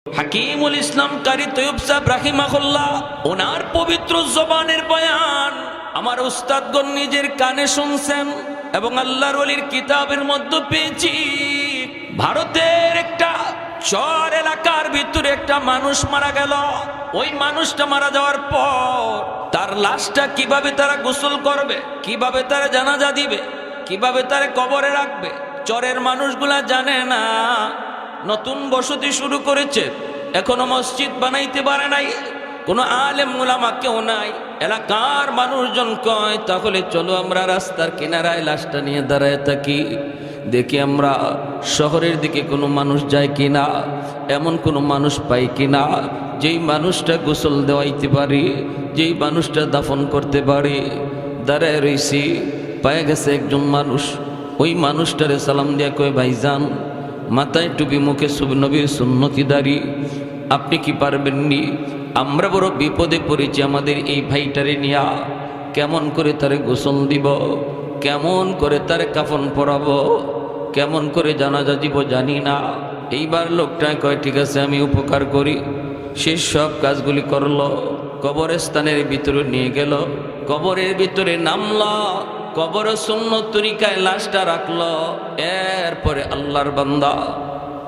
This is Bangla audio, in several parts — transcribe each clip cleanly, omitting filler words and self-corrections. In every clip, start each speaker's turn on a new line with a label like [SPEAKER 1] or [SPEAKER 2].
[SPEAKER 1] হাকিমুল ইসলাম কারি তৈয়ব সাহেব রাহিমাহুল্লাহ ওনার পবিত্র জবানের বয়ান আমার উস্তাদগণ নিজের কানে শুনছেন এবং আল্লাহর ওলির কিতাবের মধ্যে পেয়েছি। ভারতের একটা চর এলাকার ভিতরে একটা মানুষ মারা গেল। ওই মানুষটা মারা যাওয়ার পর তার লাশটা কিভাবে তারা গোসল করবে, কিভাবে তারা জানাজা দিবে, কিভাবে তারা কবরে রাখবে, চরের মানুষগুলা জানে না। নতুন বসতি শুরু করেছে, এখনো মসজিদ বানাইতে পারে নাই, কোনো আলেম উলামা কেউ নাই। এলাকার মানুষজন কয় তাহলে চলো আমরা রাস্তার কিনারায় লাশটা নিয়ে দাঁড়ায় থাকি, দেখি আমরা শহরের দিকে কোনো মানুষ যায় কিনা, এমন কোনো মানুষ পাই কিনা যেই মানুষটা গোসল দেওয়াইতে পারি, যেই মানুষটা দাফন করতে পারি। দাঁড়ায় রইছি, পায়ে গেছে একজন মানুষ। ওই মানুষটারে সালাম দিয়া কয় ভাইজান, মাথায় টুপি, মুখে নবীর সুন্নতি দাড়ি, আপনি কি পারবেননি? আমরা বড় বিপদে পড়েছি, আমাদের এই ভাইটারে নিয়া কেমন করে তারে গোসল দিব, কেমন করে তারে কাফন পরাবো, কেমন করে জানাজা দিব জানি না। এইবার লোকটা কয় ঠিক আছে আমি উপকার করি। সে সব কাজগুলি করলো, কবরস্থানের ভিতরে নিয়ে গেল, কবরের ভিতরে নামলো, কবর সুন্নত তরিকায় লাশটা রাখলো। এরপরে আল্লাহর বান্দা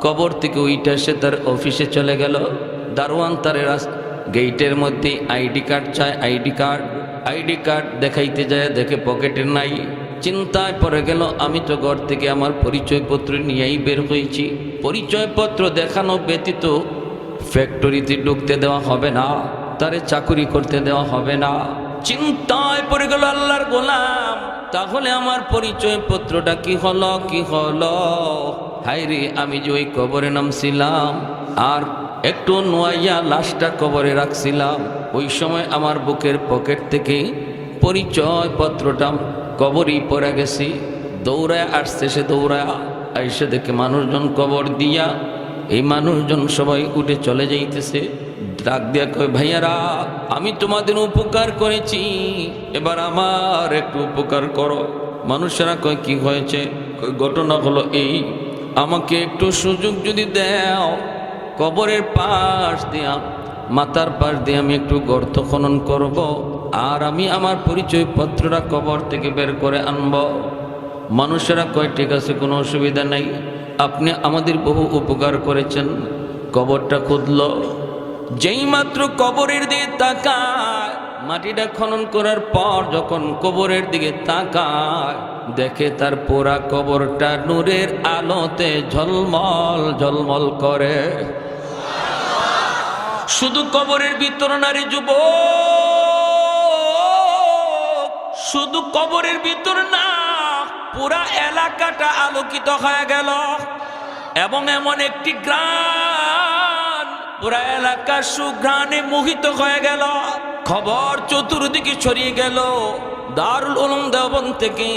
[SPEAKER 1] কবর থেকে উইটা সে তার অফিসে চলে গেল। দারোয়ান তার গেইটের মধ্যে আইডি কার্ড চায়, আইডি কার্ড দেখাইতে যায়, দেখে পকেটে নাই। চিন্তায় পড়ে গেল, আমি তো ঘর থেকে আমার পরিচয়পত্র নিয়েই বের হয়েছি, পরিচয়পত্র দেখানো ব্যতীত ফ্যাক্টরিতে ঢুকতে দেওয়া হবে না, তারে চাকুরি করতে দেওয়া হবে না। চিন্তায় পড়ে গেল আল্লাহর গোলাম, তাহলে আমার পরিচয়পত্রটা কি হলো, কি হলো? হায়রে, আমি যে ওই কবরে নামছিলাম আর একটু নোয়াইয়া লাশটা কবরে রাখছিলাম, ওই সময় আমার বুকের পকেট থেকে পরিচয়পত্রটা কবরই পড়ে গেছি। দৌড়ায় আসছে সে, দৌড়ায় আইসে দেখে মানুষজন কবর দিয়া, এই মানুষজন সবাই উঠে চলে যাইতেছে। ডাক দিয়া কয় ভাইয়ারা, আমি তোমাদের উপকার করেছি, এবার আমার একটু উপকার করো। মানুষেরা কয় কি হয়েছে? ঘটনা হলো এই, আমাকে একটু সুযোগ যদি দাও, কবরের পাশ দিয়া, মাথার পাশ দিয়ে আমি একটু গর্ত খনন করব, আর আমি আমার পরিচয়পত্রটা কবর থেকে বের করে আনব। মানুষেরা কয় ঠিক আছে, কোনো অসুবিধা নাই, আপনি আমাদের বহু উপকার করেছেন। কবরটা খুঁজল, যেই মাত্র কবরের দিকে তাকায়, মাটিটা খনন করার পর যখন কবরের দিকে তাকায়, দেখে তার পুরা কবরটা নূরের আলোতে ঝলমল ঝলমল করে। শুধু কবরের ভিতর নারী যুবক, শুধু কবরের ভিতর না, পুরা এলাকাটা আলোকিত হয়ে গেল। এবং এমন একটি গ্রাম, পুরা এলাকা সুঘ্রাণে মোহিত হয়ে গেল। খবর চতুর্দিকে ছড়িয়ে গেল। দারুল উলুম দেওবন্দ থেকে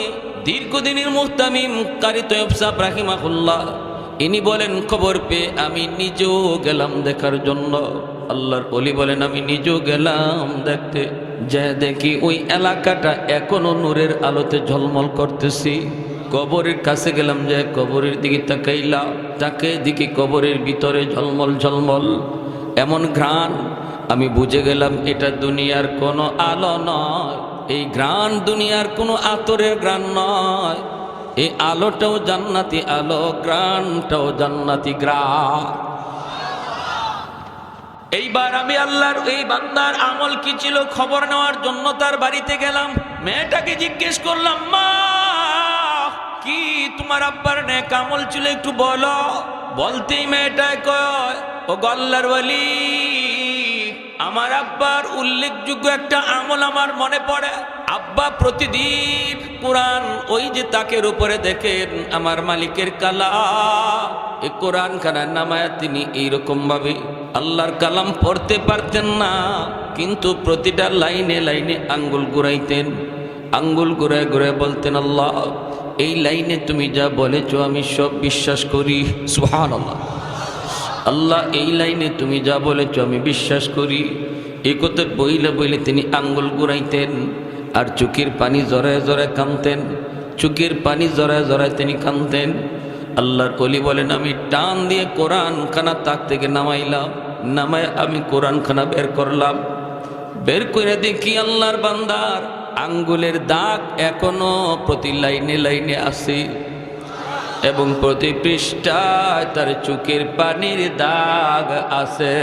[SPEAKER 1] দীর্ঘদিনের মুহতামিম কারি তৈয়ব সাহেব রাহিমাহুল্লাহ, ইনি বলেন খবর পেয়ে আমি নিজেও গেলাম দেখার জন্য। আল্লাহর ওলি বলেন আমি নিজেও গেলাম দেখতে, যে দেখি ওই এলাকাটা এখনো নূরের আলোতে ঝলমল করতেছি। কবরের কাছে গেলাম, যে কবরের দিকে তাকাইলাম, তাকে দিকে কবরের ভিতরে ঝলমল ঝলমল এমন ঘ্রাণ, আমি বুঝে গেলাম এটা দুনিয়ার কোনো আলো নয়, এই ঘ্রাণ দুনিয়ার কোনো আতরের ঘ্রাণ নয়, এই আলোটাও জান্নাতি আলো, ঘ্রাণটাও জান্নাতি ঘ্রাণ। এইবার আমি আল্লাহর এই বান্দার আমল কি ছিল খবর নেওয়ার জন্য তার বাড়িতে গেলাম। মেয়েটাকে জিজ্ঞেস করলাম, মা কি তোমার আব্বার নেক আমল ছিল একটু বলো। বলতেই মেয়েটায় কয়, ও আল্লাহর ওলি, আমার আব্বার উল্লেখযোগ্য একটা আমল আমার মনে পড়ে। আব্বা প্রতিদিন কোরআন, ওই যে তাকের উপরে দেখেন আমার মালিকের কালাম, এই কোরআন খানা নামায় তিনি এইরকম ভাবে আল্লাহর কালাম পড়তে পারতেন না, কিন্তু প্রতিটা লাইনে লাইনে আঙ্গুল ঘুরাইতেন, আঙ্গুল ঘুরায় ঘুরায় বলতেন, আল্লাহ এই লাইনে তুমি যা বলেছো আমি সব বিশ্বাস করি। সুবহানাল্লাহ। আল্লাহ এই লাইনে তুমি যা বলেছো আমি বিশ্বাস করি। এই কথা বইলে বইলে তিনি আঙ্গুল ঘুরাইতেন আর চোখের পানি জড়ায় জড়ায় কাঁদতেন, চোখের পানি জড়ায় জড়ায় তিনি কাঁদতেন। আল্লাহর ওলি বলেন, আমি টান দিয়ে কোরআন খানা তাক থেকে নামাইলাম, নামায় আমি কোরআন খানা বের করলাম, বের করে দেখি আল্লাহর বান্দার আঙ্গুলের দাগ এখনো প্রতি লাইনে লাইনে আছে এবং প্রতি পৃষ্ঠায় তার চোখের পানির দাগ আছে।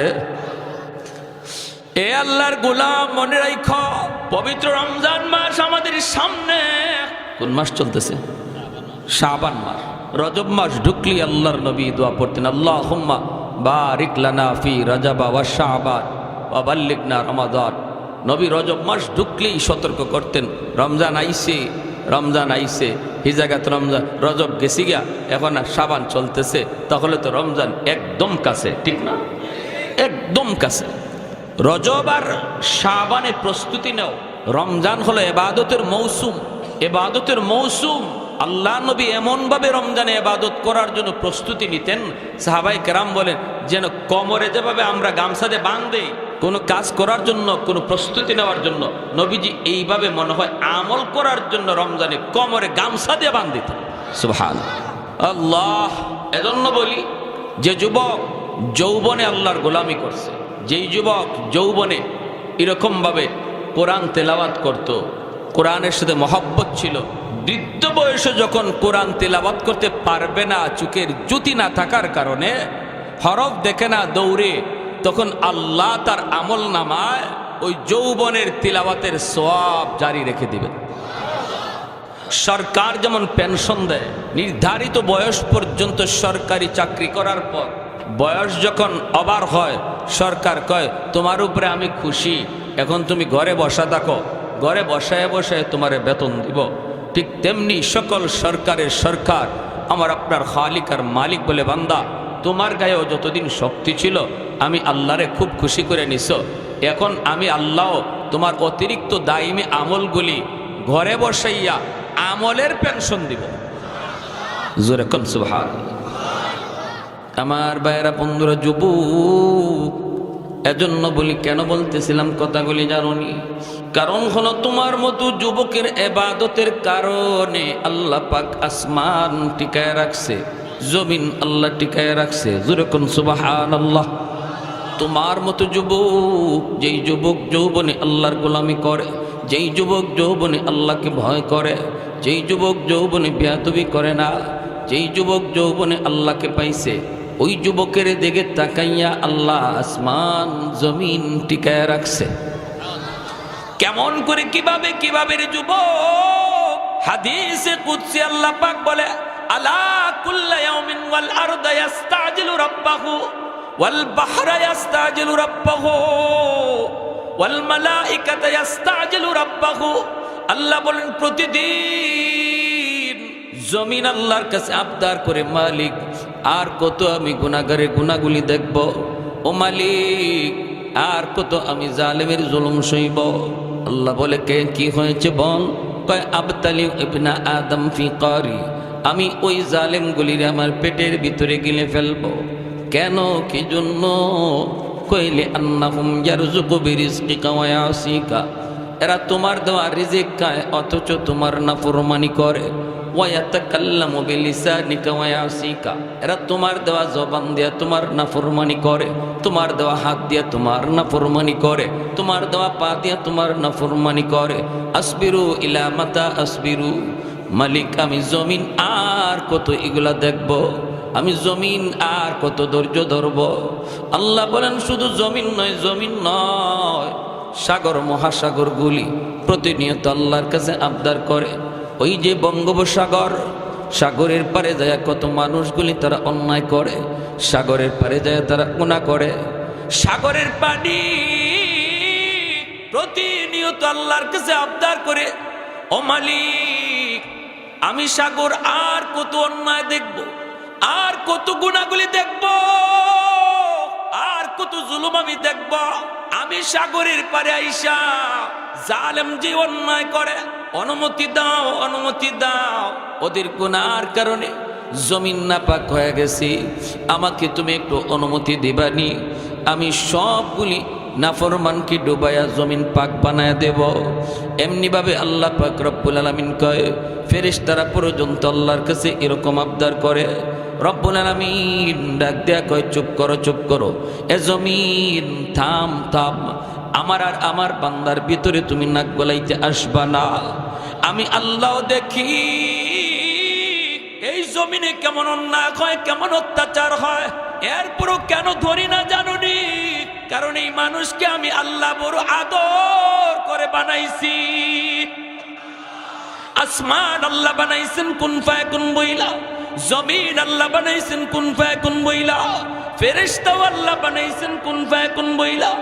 [SPEAKER 1] এ আল্লাহর গোলাম, মনে রাখো, পবিত্র রমজান মাস আমাদের সামনে। কোন মাস চলতেছে? শাবান মাস। রজব মাস ঢুকলি আল্লাহর নবী দোয়া পড়তেন, আল্লাহুম্মা বারিক লানা ফি রজব ওয়া শাবান ওয়া বাল্লিগনা রমাদান। নবী রজব মাস ঢুকলেই সতর্ক করতেন, রমজান আইছে, রমজান আইছে। এই জায়গাতে রমজান, রজব গেছি গিয়া, এখন আর শাবান চলতেছে, তাহলে তো রমজান একদম কাছে, ঠিক না? একদম কাছে। রজব আর শাবানের প্রস্তুতি নাও। রমজান হলো ইবাদতের মৌসুম, ইবাদতের মৌসুম। আল্লাহ নবী এমনভাবে রমজানে ইবাদত করার জন্য প্রস্তুতি নিতেন, সাহাবায়ে কেরাম বলেন যেন কোমরে যেভাবে আমরা গামছা দিয়ে বাঁধি কোনো কাজ করার জন্য, কোনো প্রস্তুতি নেওয়ার জন্য, নবীজি এইভাবে মনে হয় আমল করার জন্য রমজানে কোমরে গামছা দিয়ে বাঁধ দিতেন। সুবহানাল্লাহ। এজন্য বলি, যে যুবক যৌবনে আল্লাহর গোলামি করছে, যেই যুবক যৌবনে এরকমভাবে কোরআন তেলাওয়াত করত, কোরআনের সাথে মহব্বত ছিল, বৃদ্ধ বয়সে যখন কোরআন তেলাওয়াত করতে পারবে না, চোখের জ্যোতি না থাকার কারণে, হরফ দেখে না দৌড়ে, তখন আল্লাহ তার আমল নামায় ওই যৌবনের তিলাওয়াতের সওয়াব জারি রেখে দিবেন। সরকার যেমন পেনশন দেয়, নির্ধারিত বয়স পর্যন্ত সরকারি চাকরি করার পর বয়স যখন ওভার হয়, সরকার কয় তোমার উপরে আমি খুশি, এখন তুমি ঘরে বসা থাকো, ঘরে বসায় বসায় তোমারে বেতন দিব। ঠিক তেমনি সকল সরকারের সরকার আমার আপনার খালিক আর মালিক বলে, বান্দা তোমার গায়েও যতদিন শক্তি ছিল আমি আল্লাহরে খুব খুশি করে নিছ, এখন আমি আল্লাহ তোমার অতিরিক্ত দায়িমী আমলগুলি ঘরে বসাইয়া আমলের পেনশন দিব। জোরে কোন সুবহানাল্লাহ। আমার ভাইয়েরা, বন্ধুরা, যুবক, এজন্য বলি, কেন বলতেছিলাম কথাগুলি জানোনি? কারণ হলো তোমার মতো যুবকের ইবাদতের কারণে আল্লাহ পাক আসমান টিকায় রাখছে, জমিন আল্লাহ টিকায় রাখছে। জোরে কোন সুবহানাল্লাহ। তোমার মতো যুবক, যেই যুবক যৌবনে আল্লাহর গোলামি করে, যেই যুবক যৌবনে আল্লাহকে ভয় করে, যেই যুবক যৌবনে বেয়াদবি করে না, যেই যুবক যৌবনে আল্লাহকে পাইছে, ওই যুবকের দিকে তাকাইয়া আল্লাহ আসমান জমিন টিকায় রাখছে। কেমন করে, কিভাবে কিভাবে রে যুবক? হাদিসে কুদসি আল্লাহ পাক বলে, আলা কুল্লা ইয়াউমিন ওয়াল আরদা ইস্তাজিলু রাব্বাহু ওয়াল বাহরা ইস্তাজিলু রাব্বাহু ওয়াল মালাইকাতু ইস্তাজিলু রাব্বাহু। আল্লাহ বলেন, প্রতিদিন জমিন আল্লাহর কাছে আবদার করে, মালিক আর কত আমি গুনাহগারের গুনাহগুলি দেখব, ও মালিক আর কত আমি জালেমের জুলুম সইব। আল্লাহ বলে, কে কি হয়েছে বল? কয়, আবতালি ইবনা আদম ফি কারি, আমি ওই জালেমগুলির আমার পেটের ভিতরে গিলে ফেলবো। কেন, কি জন্য? কইলে আন্নাহুম ইয়ারযুকু বিরিজকিকা ওয়া ইয়াসিকা, এরা তোমার দেওয়া রিজিক খায় অথচ তোমার নাফরমানি করে। ওয়া ইয়াতাকাল্লামু বিলিসানিকা ওয়া ইয়াসিকা, এরা তোমার দেওয়া জবান দিয়া তোমার নাফরমানি করে, তোমার দেওয়া হাত দিয়া তোমার নাফরমানি করে, তোমার দেওয়া পা দিয়া তোমার নাফরমানি করে। আসবিরু ইলা মাতা আসবিরু, মালিক আমি জমিন আর কত এগুলা দেখব, আমি জমিন আর কত ধৈর্য ধরব। আল্লাহ বলেন, শুধু জমিন নয়, জমিন নয়, সাগর মহাসাগর গুলি প্রতিনিয়ত আল্লাহর কাছে আবদার করে। ওই যে বঙ্গোপসাগর, সাগরের পারে যায় কত মানুষগুলি তারা অন্যায় করে, সাগরের পারে যায় তারা গুনাহ করে। সাগরের পানি প্রতিনিয়ত আল্লাহর কাছে আবদার করে, ও মালিক আমি সাগর আর কত অন্যায় দেখব, আর কত গুনাহগুলি দেখব, আর কত জুলুম আমি দেখব। আমি সাগরের পারে আইসা জালেম যে অন্যায় করে, অনুমতি দাও, অনুমতি দাও, ওদের গুনার কারণে জমিন নাপাক হয়ে গেছে, আমাকে তুমি একটু অনুমতি দিবানি, আমি সবগুলি নাফরমানকে ডুবাইয়া জমিন পাক বানায় দেব। এমনি ভাবে আল্লাহ পাক রব্বুল আলামিন কয় ফেরেশতারা পর্যন্ত আল্লাহর কাছে এরকম আবদার করে। রব্বুল আলামিন ডাক দেয়া কয় চুপ করো চুপ করো, এ জমিন থাম থাম, আমার আর আমার বান্দার ভিতরে তুমি নাক গলাইতে আসবা না। আমি আল্লাহ দেখি এই জমিনে কেমন অন্যায় হয়, কেমন অত্যাচার হয়, এরপরও কেন ধরি না জানুনি? কারণ এই মানুষকে আমি আল্লাহ বড় আদর করে বানাইছি। আসমান আল্লাহ বানাইছেন কুন ফায়াকুন বইলা, জমিন আল্লাহ বানাইছেন কুন ফায়াকুন বইলা, ফেরেশতাও আল্লাহ বানাইছেন কুন ফায়াকুন বইলা।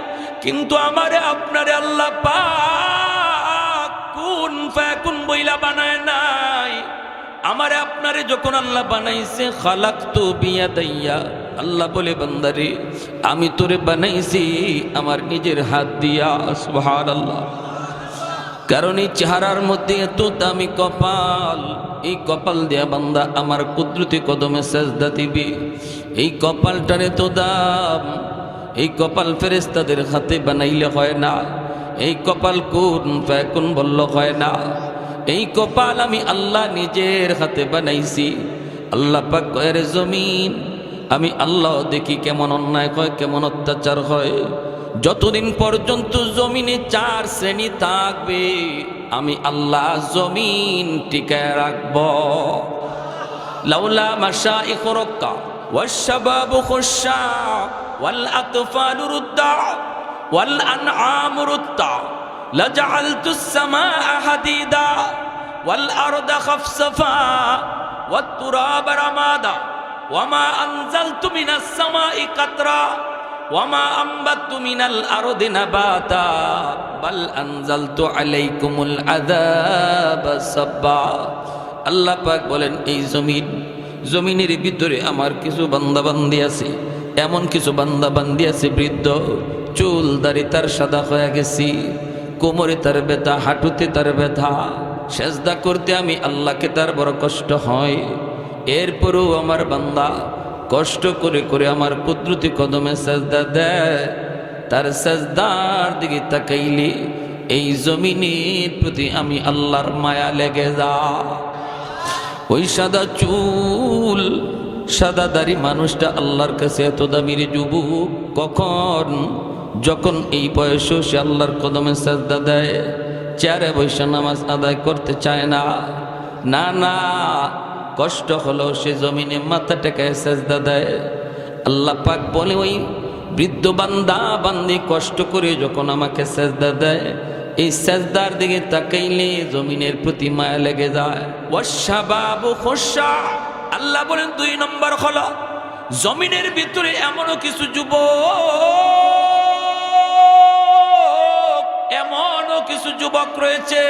[SPEAKER 1] কিন্তু আমারে আপনারে আল্লাহ পাক কুন ফায়াকুন বইলা বানায় নাই। আমারে আপনারে যখন আল্লাহ বানাইছে খালাকতু বিয়াদাইয়া, আল্লাহ বলে বান্দারে আমি তোরে বানাইছি আমার নিজের হাত দিয়া। সুবহানাল্লাহ। কারণ এই চেহারার মধ্যে এত দামি কপাল, এই কপাল দিয়া বান্দা আমার কুদরতি কদমে সেজদা দিবে। এই কপালটার এত দাম, এই কপাল ফেরেশতাদের হাতে বানাইলে হয় না, এই কপাল কুন ফায়াকুন বললে হয় না। এই কপাল আমি আল্লাহ নিজের হাতে বানাইছি। আল্লাহ পাক কয় রে জমিন, আমি আল্লাহ দেখি কেমন অন্যায় হয়, কেমন অত্যাচার হয়। যতদিন পর্যন্ত জমিনে 4 শ্রেণী থাকবে আমি আল্লাহ জমিন টিকায় রাখব। লাউলা মাশাইখ রক্কা ওয়াশ-শাবাবু খুশা ওয়াল আতফালু রুদ্দা ওয়াল আনআমু রুদ্দা লাজআলতুস সামাআ হাদিদা ওয়াল আরদা খাফসাফা ওয়াত তুরাবা রামাদা ওয়ামা আনজালতু মিনাস সামাই কাতরা ওয়ামা আম্বাতু মিনাল আরদি নাবাতা বাল আনজালতু আলাইকুমুল আযাবা সাব্বা। আল্লাহ পাক বলেন এই জমিনের ভিতরে আমার কিছু বান্দাবান্দি আছে, এমন কিছু বান্দাবান্দি আছে বৃদ্ধ, চুল দাড়ি তার সাদা হয়ে গেছি, কোমরে তার ব্যথা, হাঁটুতে তার ব্যথা, সেজদা করতে আমি আল্লাহকে তার বড় কষ্ট হয়। এরপরও আমার বান্দা কষ্ট করে করে আমার কুদরতি কদমে সেজদা দেয়। তার সেজদার দিকে তাকাইলে এই জমিনের প্রতি আমি আল্লাহর মায়া লেগে যা। ওই সাদা চুল সাদা দাড়ি মানুষটা আল্লাহর কাছে এত দামির যুবক কখন? যখন এই বয়সে সে আল্লাহর কদমে সেজদা দেয়, চেয়ারে বসে নামাজ আদায় করতে চায় না। না না, কষ্ট হলো সে জমিনে মাথা টেকায় সেজদা দেয়। আল্লাহ পাক বলে ওই বৃদ্ধ বান্দা বান্দি কষ্ট করে যখন আমাকে সেজদা দেয়, এই সেজদার দিকে তাকাইলে জমিনের প্রতি মায়া লেগে যায়। ওয়াশ-শাবাবু খুশা, আল্লাহ বলেন 2 নম্বর হলো জমিনের ভিতরে এমনও কিছু যুবক রয়েছে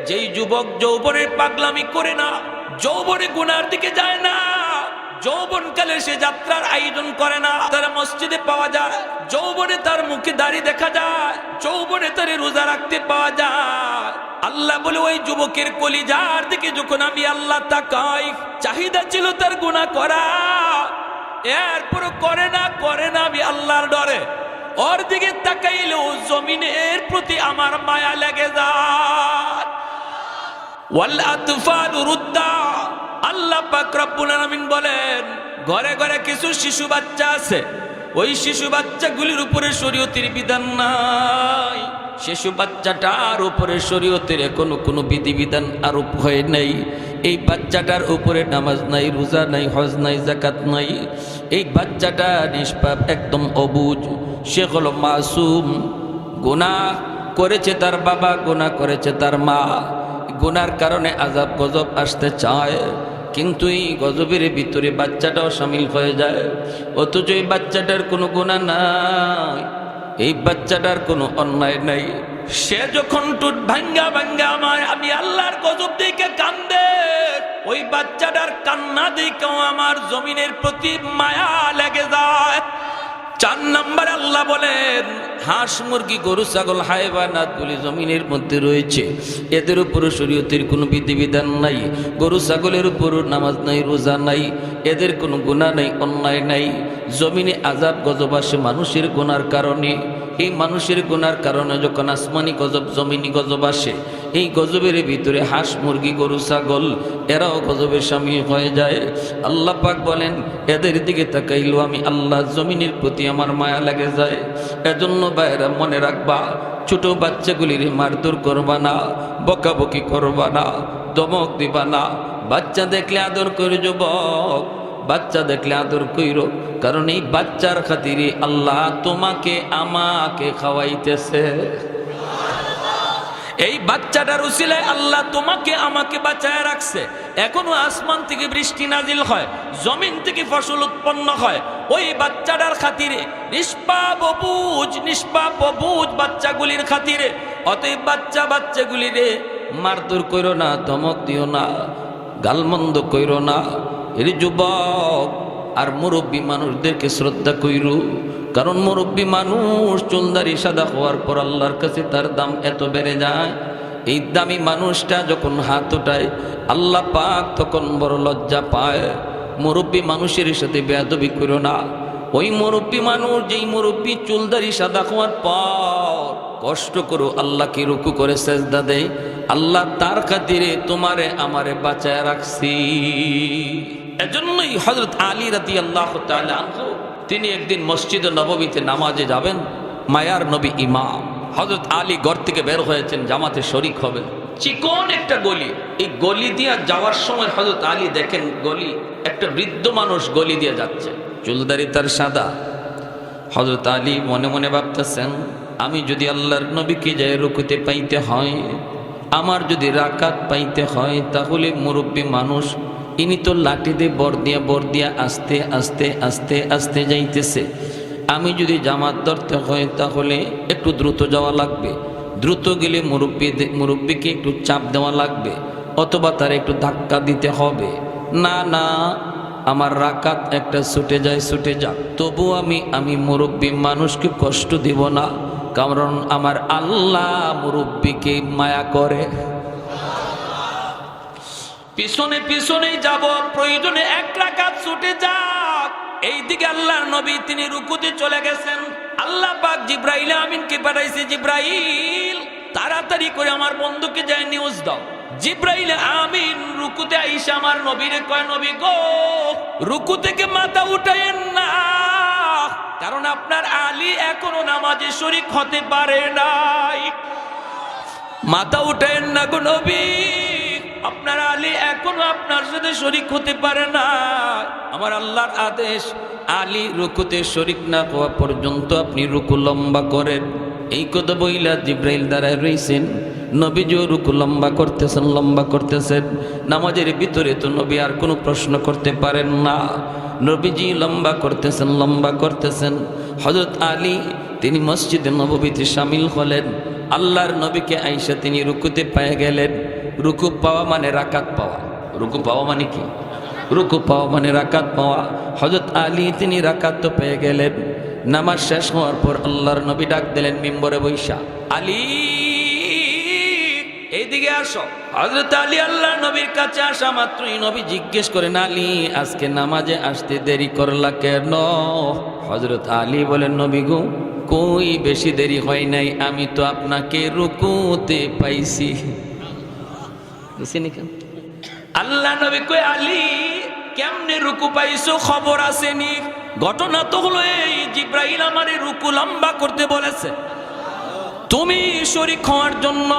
[SPEAKER 1] যেই যুবক যৌবনের পাগলামি করে না, যৌবনে গুনার দিকে যায় না, যৌবনকালে সে যাত্রার আয়োজন করে না। তার মসজিদে পাওয়া যায়, যৌবনে তার মুখে দাড়ি দেখা যায়, যৌবনে তার রোজা রাখতে পাওয়া যায়। আল্লাহ বলে ওই যুবকের কলিজার দিকে যখন আমি আল্লাহ তাকাই, চাহিদা ছিল তার গুনাহ করা, এরপর করে না আমি আল্লাহর ডরে ওর দিকে তাকাইলেও জমিনের প্রতি আমার মায়া লেগে যায়। ওয়াল আতফালু রুদ্দা, আল্লাহ পাক রব্বুল আলামিন বলেন ঘরে ঘরে কিছু শিশু বাচ্চা আছে, ওই শিশু বাচ্চাগুলির উপরে শরীয়তের বিধান নাই। শিশু বাচ্চাটার উপরে শরীয়তের কোনো বিধিবিধান আরোপ হয় নাই। এই বাচ্চাটার উপরে নামাজ নাই, রোজা নাই, হজ নাই, যাকাত নাই। এই বাচ্চাটা নিষ্পাপ, একদম অবুঝ, সে হলো মাসুম। গুনাহ করেছে তার বাবা, গুনাহ করেছে তার মা, গুনার কারণে আযাব গজব আসতে চায়, কিন্তু এই গজবের ভিতরে বাচ্চাটাও শামিল হয়ে যায়। অথচ এই বাচ্চাটার কোনো গুনাহ নাই, এই বাচ্চাটার কোনো অন্যায় নাই। সে যখন টুট ভাঙ্গা আমি আল্লাহর গজব দেখে কান্দে, ওই বাচ্চাটার কান্না দেখেও আমার জমিনের প্রতি মায়া লেগে যায়। 4 নম্বর আল্লাহ বলেন হাঁস মুরগি গরু ছাগল হায়ওয়ানাতগুলি জমিনের মধ্যে রয়েছে, এদের উপর শরীয়তের কোনো বিধিবিধান নাই। গরু ছাগলের উপর নামাজ নাই, রোজা নাই, এদের কোনো গুনাহ নাই, অন্যায় নাই। জমিনে আযাব গজব আসে মানুষের গুনার কারণে। এই মানুষের গুনার কারণে যখন আসমানি গজব জমিনি গজব আসে, এই গজবের ভিতরে হাঁস মুরগি গরু ছাগল এরাও গজবের শামিল হয়ে যায়। আল্লাহ পাক বলেন, এদের দিকে তাকাইলো আমি আল্লাহ জমিনের প্রতি আমার মায়া লেগে যায়। এজন্য ভাইরা মনে রাখবা, ছোট বাচ্চাগুলির মারধর করবা না, বকাবকি করবা না, ধমক দিবা না। বাচ্চা দেখলে আদর করে, যুবক বাচ্চা দেখলে আদর কইরো, কারণ এই বাচ্চার খাতিরে আল্লাহ তোমাকে আমাকে খাওয়াইতেছে। এই বাচ্চাটার উসিলায় আল্লাহ তোমাকে আমাকে বাঁচায় রাখছে। এখনো আসমান থেকে বৃষ্টি নাজিল হয়, জমিন থেকে ফসল উৎপন্ন হয় ওই বাচ্চাটার খাতিরে, নিষ্পাপ অবুঝ বাচ্চাগুলির খাতিরে। অতএব বাচ্চাগুলিরে মারধর কইরো না, ধমক দিও না, গালমন্দ কইরো না। এর যুবক আর মুরব্বী মানুষদেরকে শ্রদ্ধা কইরো, কারণ মুরব্বী মানুষ চুলদারি সাদা হওয়ার পর আল্লাহর কাছে তার দাম এত বেড়ে যায়। এই দামি মানুষটা যখন হাত ওঠায় আল্লাহ পাক তখন বড় লজ্জা পায়। মুরব্বী মানুষের সাথে বেয়াদবি করো না। ওই মুরব্বী মানুষ, যেই মুরব্বী চুলদারি সাদা হওয়ার পর কষ্ট করো আল্লাহকে রুকু করে সেজদা দেয়, আল্লাহ তার খাতিরে তোমারে আমারে বাঁচায় রাখছি। এজন্যই হযরত আলী রাদিয়াল্লাহু তাআলা আনহু তিনি একদিন মসজিদে নববীতে নামাজে যাবেন, মায়ার নবী ইমাম হযরত আলী ঘর থেকে বের হয়েছেন জামাতে শরীক হবেন। চিকন একটা গলি, এই গলি দিয়ে যাওয়ার সময় হযরত আলী দেখেন গলি একটা বৃদ্ধ মানুষ গলি দিয়ে যাচ্ছে, চুলদারি তার সাদা। হযরত আলী মনে মনে ভাবতেছেন, আমি যদি আল্লাহর নবীকে যায় রুকুতে পাইতে হয়, আমার যদি রাকাত পাইতে হয়, তাহলে মুরব্বী মানুষ ইনি তো লাঠি দিয়ে বর দিয়া আস্তে আস্তে আস্তে আস্তে যাইতেছে। আমি যদি জামাত ধরতে হয় তাহলে একটু দ্রুত যাওয়া লাগবে, দ্রুত গেলে মুরব্বীকে একটু চাপ দেওয়া লাগবে, অথবা তার একটু ধাক্কা দিতে হবে। না না, আমার রাকাত একটা ছুটে যাক, তবু আমি মুরব্বী মানুষকে কষ্ট দিব না, কারণ আমার আল্লাহ মুরব্বীকে মায়া করে। পিছনে যাব, প্রয়োজনে এক রাকাত ছুটে যাক। এইদিকে আল্লাহর নবী তিনি রুকুতে চলে গেছেন। আল্লাহ পাক জিব্রাইল আমিনকে পাঠাইছে, জিব্রাইল তাড়াতাড়ি করে আমার বন্ধুকে যায় নিউজ দাও। জিব্রাইল আমিন রুকুতে আইসা আমার নবীরে কয়, নবী গো, রুকু থেকে মাথা উঠায়েন না, কারণ আপনার আলী এখনো নামাজে শরীক হতে পারে নাই। মাথা উঠায়েন না গো নবী, আপনার আলী এখনো আপনার সাথে শরীক হতে পারে না। আমার আল্লাহর আদেশ, আলী রুকুতে শরীক না হওয়া পর্যন্ত আপনি রুকু লম্বা করেন। এই কথা বইলা জিব্রাইল দাঁড়ায় রইছেন। নবীজিও রুকু লম্বা করতেছেন। নামাজের ভিতরে তো নবী আর কোনো প্রশ্ন করতে পারেন না। নবীজি লম্বা করতেছেন। হযরত আলী তিনি মসজিদে নববীতে শামিল হলেন। আল্লাহর নবীকে আইসা তিনি রুকুতে পেয়ে গেলেন। রুকু পাওয়া মানে রাকাত পাওয়া। রুকু পাওয়া মানে কি? রুকু পাওয়া মানে রাকাত পাওয়া। হযরত আলী তিনি রাকাত তো পেয়ে গেলেন। নামাজ শেষ হওয়ার পর আল্লাহর নবী ডাক দিলেন মিম্বরে বৈশা, আলী এইদিকে আসো। হযরত আলী আল্লাহর নবীর কাছে আসা মাত্রই নবী জিজ্ঞেস করেন, আলী আজকে নামাজে আসতে দেরি করলা কেন? হযরত আলী বলেন, নবী গো, কই বেশি দেরি হয় নাই, আমি তো আপনাকে রুকুতে পাইছি। আল্লাহ নবী কই, আলী কেমনে রুকু পাইছো, খবর আসেনি? ঘটনা তো হলো এই, জিব্রাইল আমারে রুকু লম্বা করতে বলেছে তুমি শরীক হওয়ার জন্য।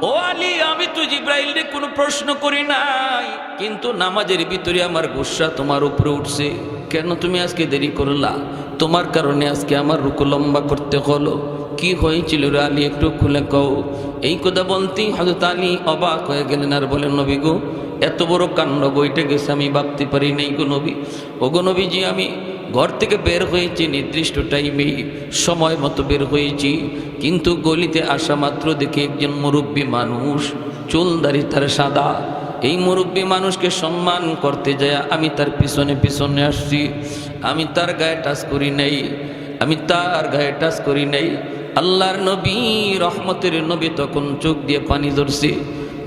[SPEAKER 1] ও আলী, আমি তো জিব্রাইলকে কোনো প্রশ্ন করি নাই, কিন্তু নামাজের ভিতরে আমার গুসা তোমার উপরে উঠছে। কেন তুমি আজকে দেরি করলা? তোমার কারণে আজকে আমার রুকু লম্বা করতে হলো। কি হয়েছিল রে আলী, একটু খুলে কও। এই কথা বলতেই হযরত আলী অবাক হয়ে গেলেন আর বলেন, নবী গো, এত বড় কাণ্ড বইটা গেছে আমি ভাবতে পারি নাই গো নবী। ও গো নবীজি, আমি ঘর থেকে বের হয়েছি নির্দিষ্ট টাইমে, সময় মতো বের হয়েছি, কিন্তু গলিতে আসা মাত্র দেখি একজন মুরব্বী মানুষ, চুল দাড়ি তার সাদা। এই মুরব্বী মানুষকে সম্মান করতে যায় আমি তার পিছনে আসছি। আমি তার গায়ে টাচ করি নাই, আল্লাহর নবী রহমতের নবী তখন চোখ দিয়ে পানি ধরছে।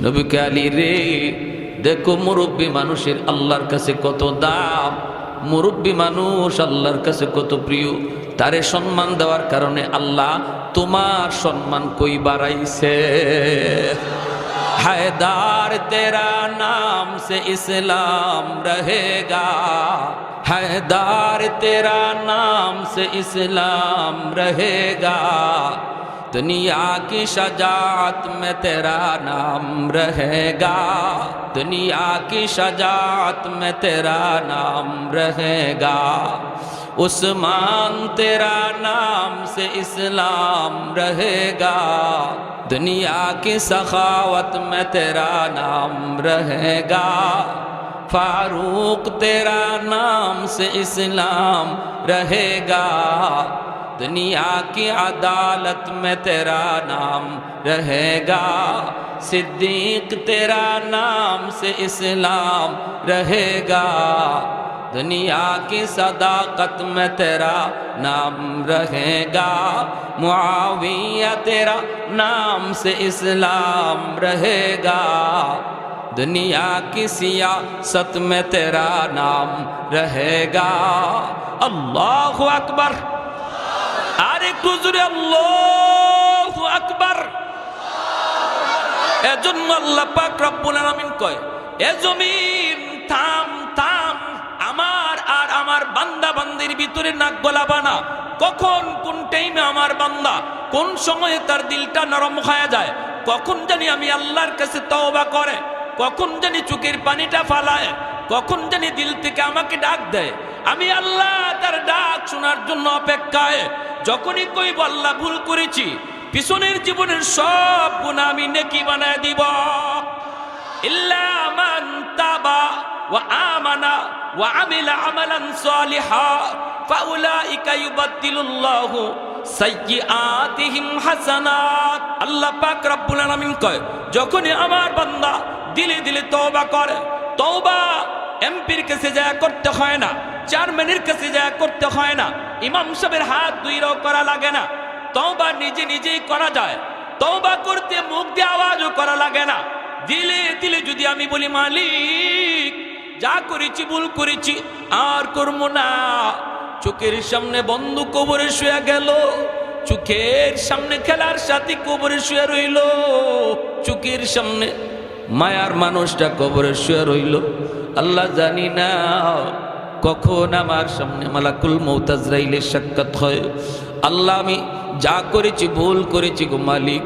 [SPEAKER 1] নবীকে আলী রে, দেখো মুরব্বী মানুষের আল্লাহর কাছে কত দাম, মুরব্বী মানুষ আল্লাহর কাছে কত প্রিয়। তারে সম্মান দেওয়ার কারণে আল্লাহ তোমার সম্মান কই বাড়াইছে। हैदार तेरा नाम से इस्लाम रहेगा, हैदार तेरा नाम से इस्लाम रहेगा, दुनिया की शजात में तेरा नाम रहेगा, दुनिया की शजात में तेरा नाम रहेगा, उस्मान तेरा नाम से इस्लाम रहेगा, दुनिया की सखावत में तेरा नाम रहेगा, फारूक तेरा नाम से इस्लाम रहेगा, दुनिया की अदालत में तेरा नाम रहेगा, सिद्दीक तेरा नाम से इस्लाम रहेगा, दुनिया की सदाकत में तेरा नाम रहेगा, मुआविया तेरा नाम से इस्लाम रहेगा, दुनिया की सियासत में तेरा नाम रहेगा। अल्लाह अकबर, अरे गुजरे अल्लाह अकबर। एजন্য আল্লাহ পাক রব্বুল আলামিন কয়, এ জমিন থাম থাম, আমার আর আমার বান্দা বান্দির ভিতরে নাক গলাবা না। কখন কোন টাইমে আমার বান্দা কোন সময়ে তার দিলটা নরম হয়ে যায়, কখন জানি আমি আল্লাহর কাছে তওবা করে, কখন জানি চোখের পানিটা ফালায়, কখন জানি দিল থেকে আমাকে ডাক দেয়, আমি আল্লাহ তার ডাক শোনার জন্য অপেক্ষায়। যখনই কইব আল্লাহ ভুল করেছি, পিছনের জীবনের সব গুনাহ আমি নেকি বানায় দিব। ইল্লা মান তাবা ওয়া আমানা ওয়া আমিলা আমালান সালিহা ফাউলাইকা ইউবাদদিলুল্লাহু সাইয়্যাতিহিম হাসানাত। আল্লাহ পাক রব্বুল আলামিন কয়, যখনই আমার বান্দা দিলে দিলে তওবা করে, তওবা এমপির কাছে যায় করতে হয় না, চেয়ারম্যানের কাছে যায় করতে হয় না, ইমাম সাহেবের হাত দুইরাও করা লাগে না, তওবা নিজে নিজেই করা যায়। তওবা করতে মুখ দিয়ে আওয়াজও করা লাগে না। দিলে দিলে যদি আমি বলি মালিক যা করেছি ভুল করেছি আর করব না, চোখের সামনে বন্ধু কবরে শুয়ে গেল, চোখের সামনে খেলার সাথী কবরে শুয়ে রইল, চোখের সামনে মায়ার মানুষটা কবরে শুয়ে রইল। আল্লাহ জানি না কখন আমার সামনে মালাকুল মউত আজরাইলের সাক্ষাৎ হয়। আল্লাহ আমি যা করেছি ভুল করেছি গো মালিক।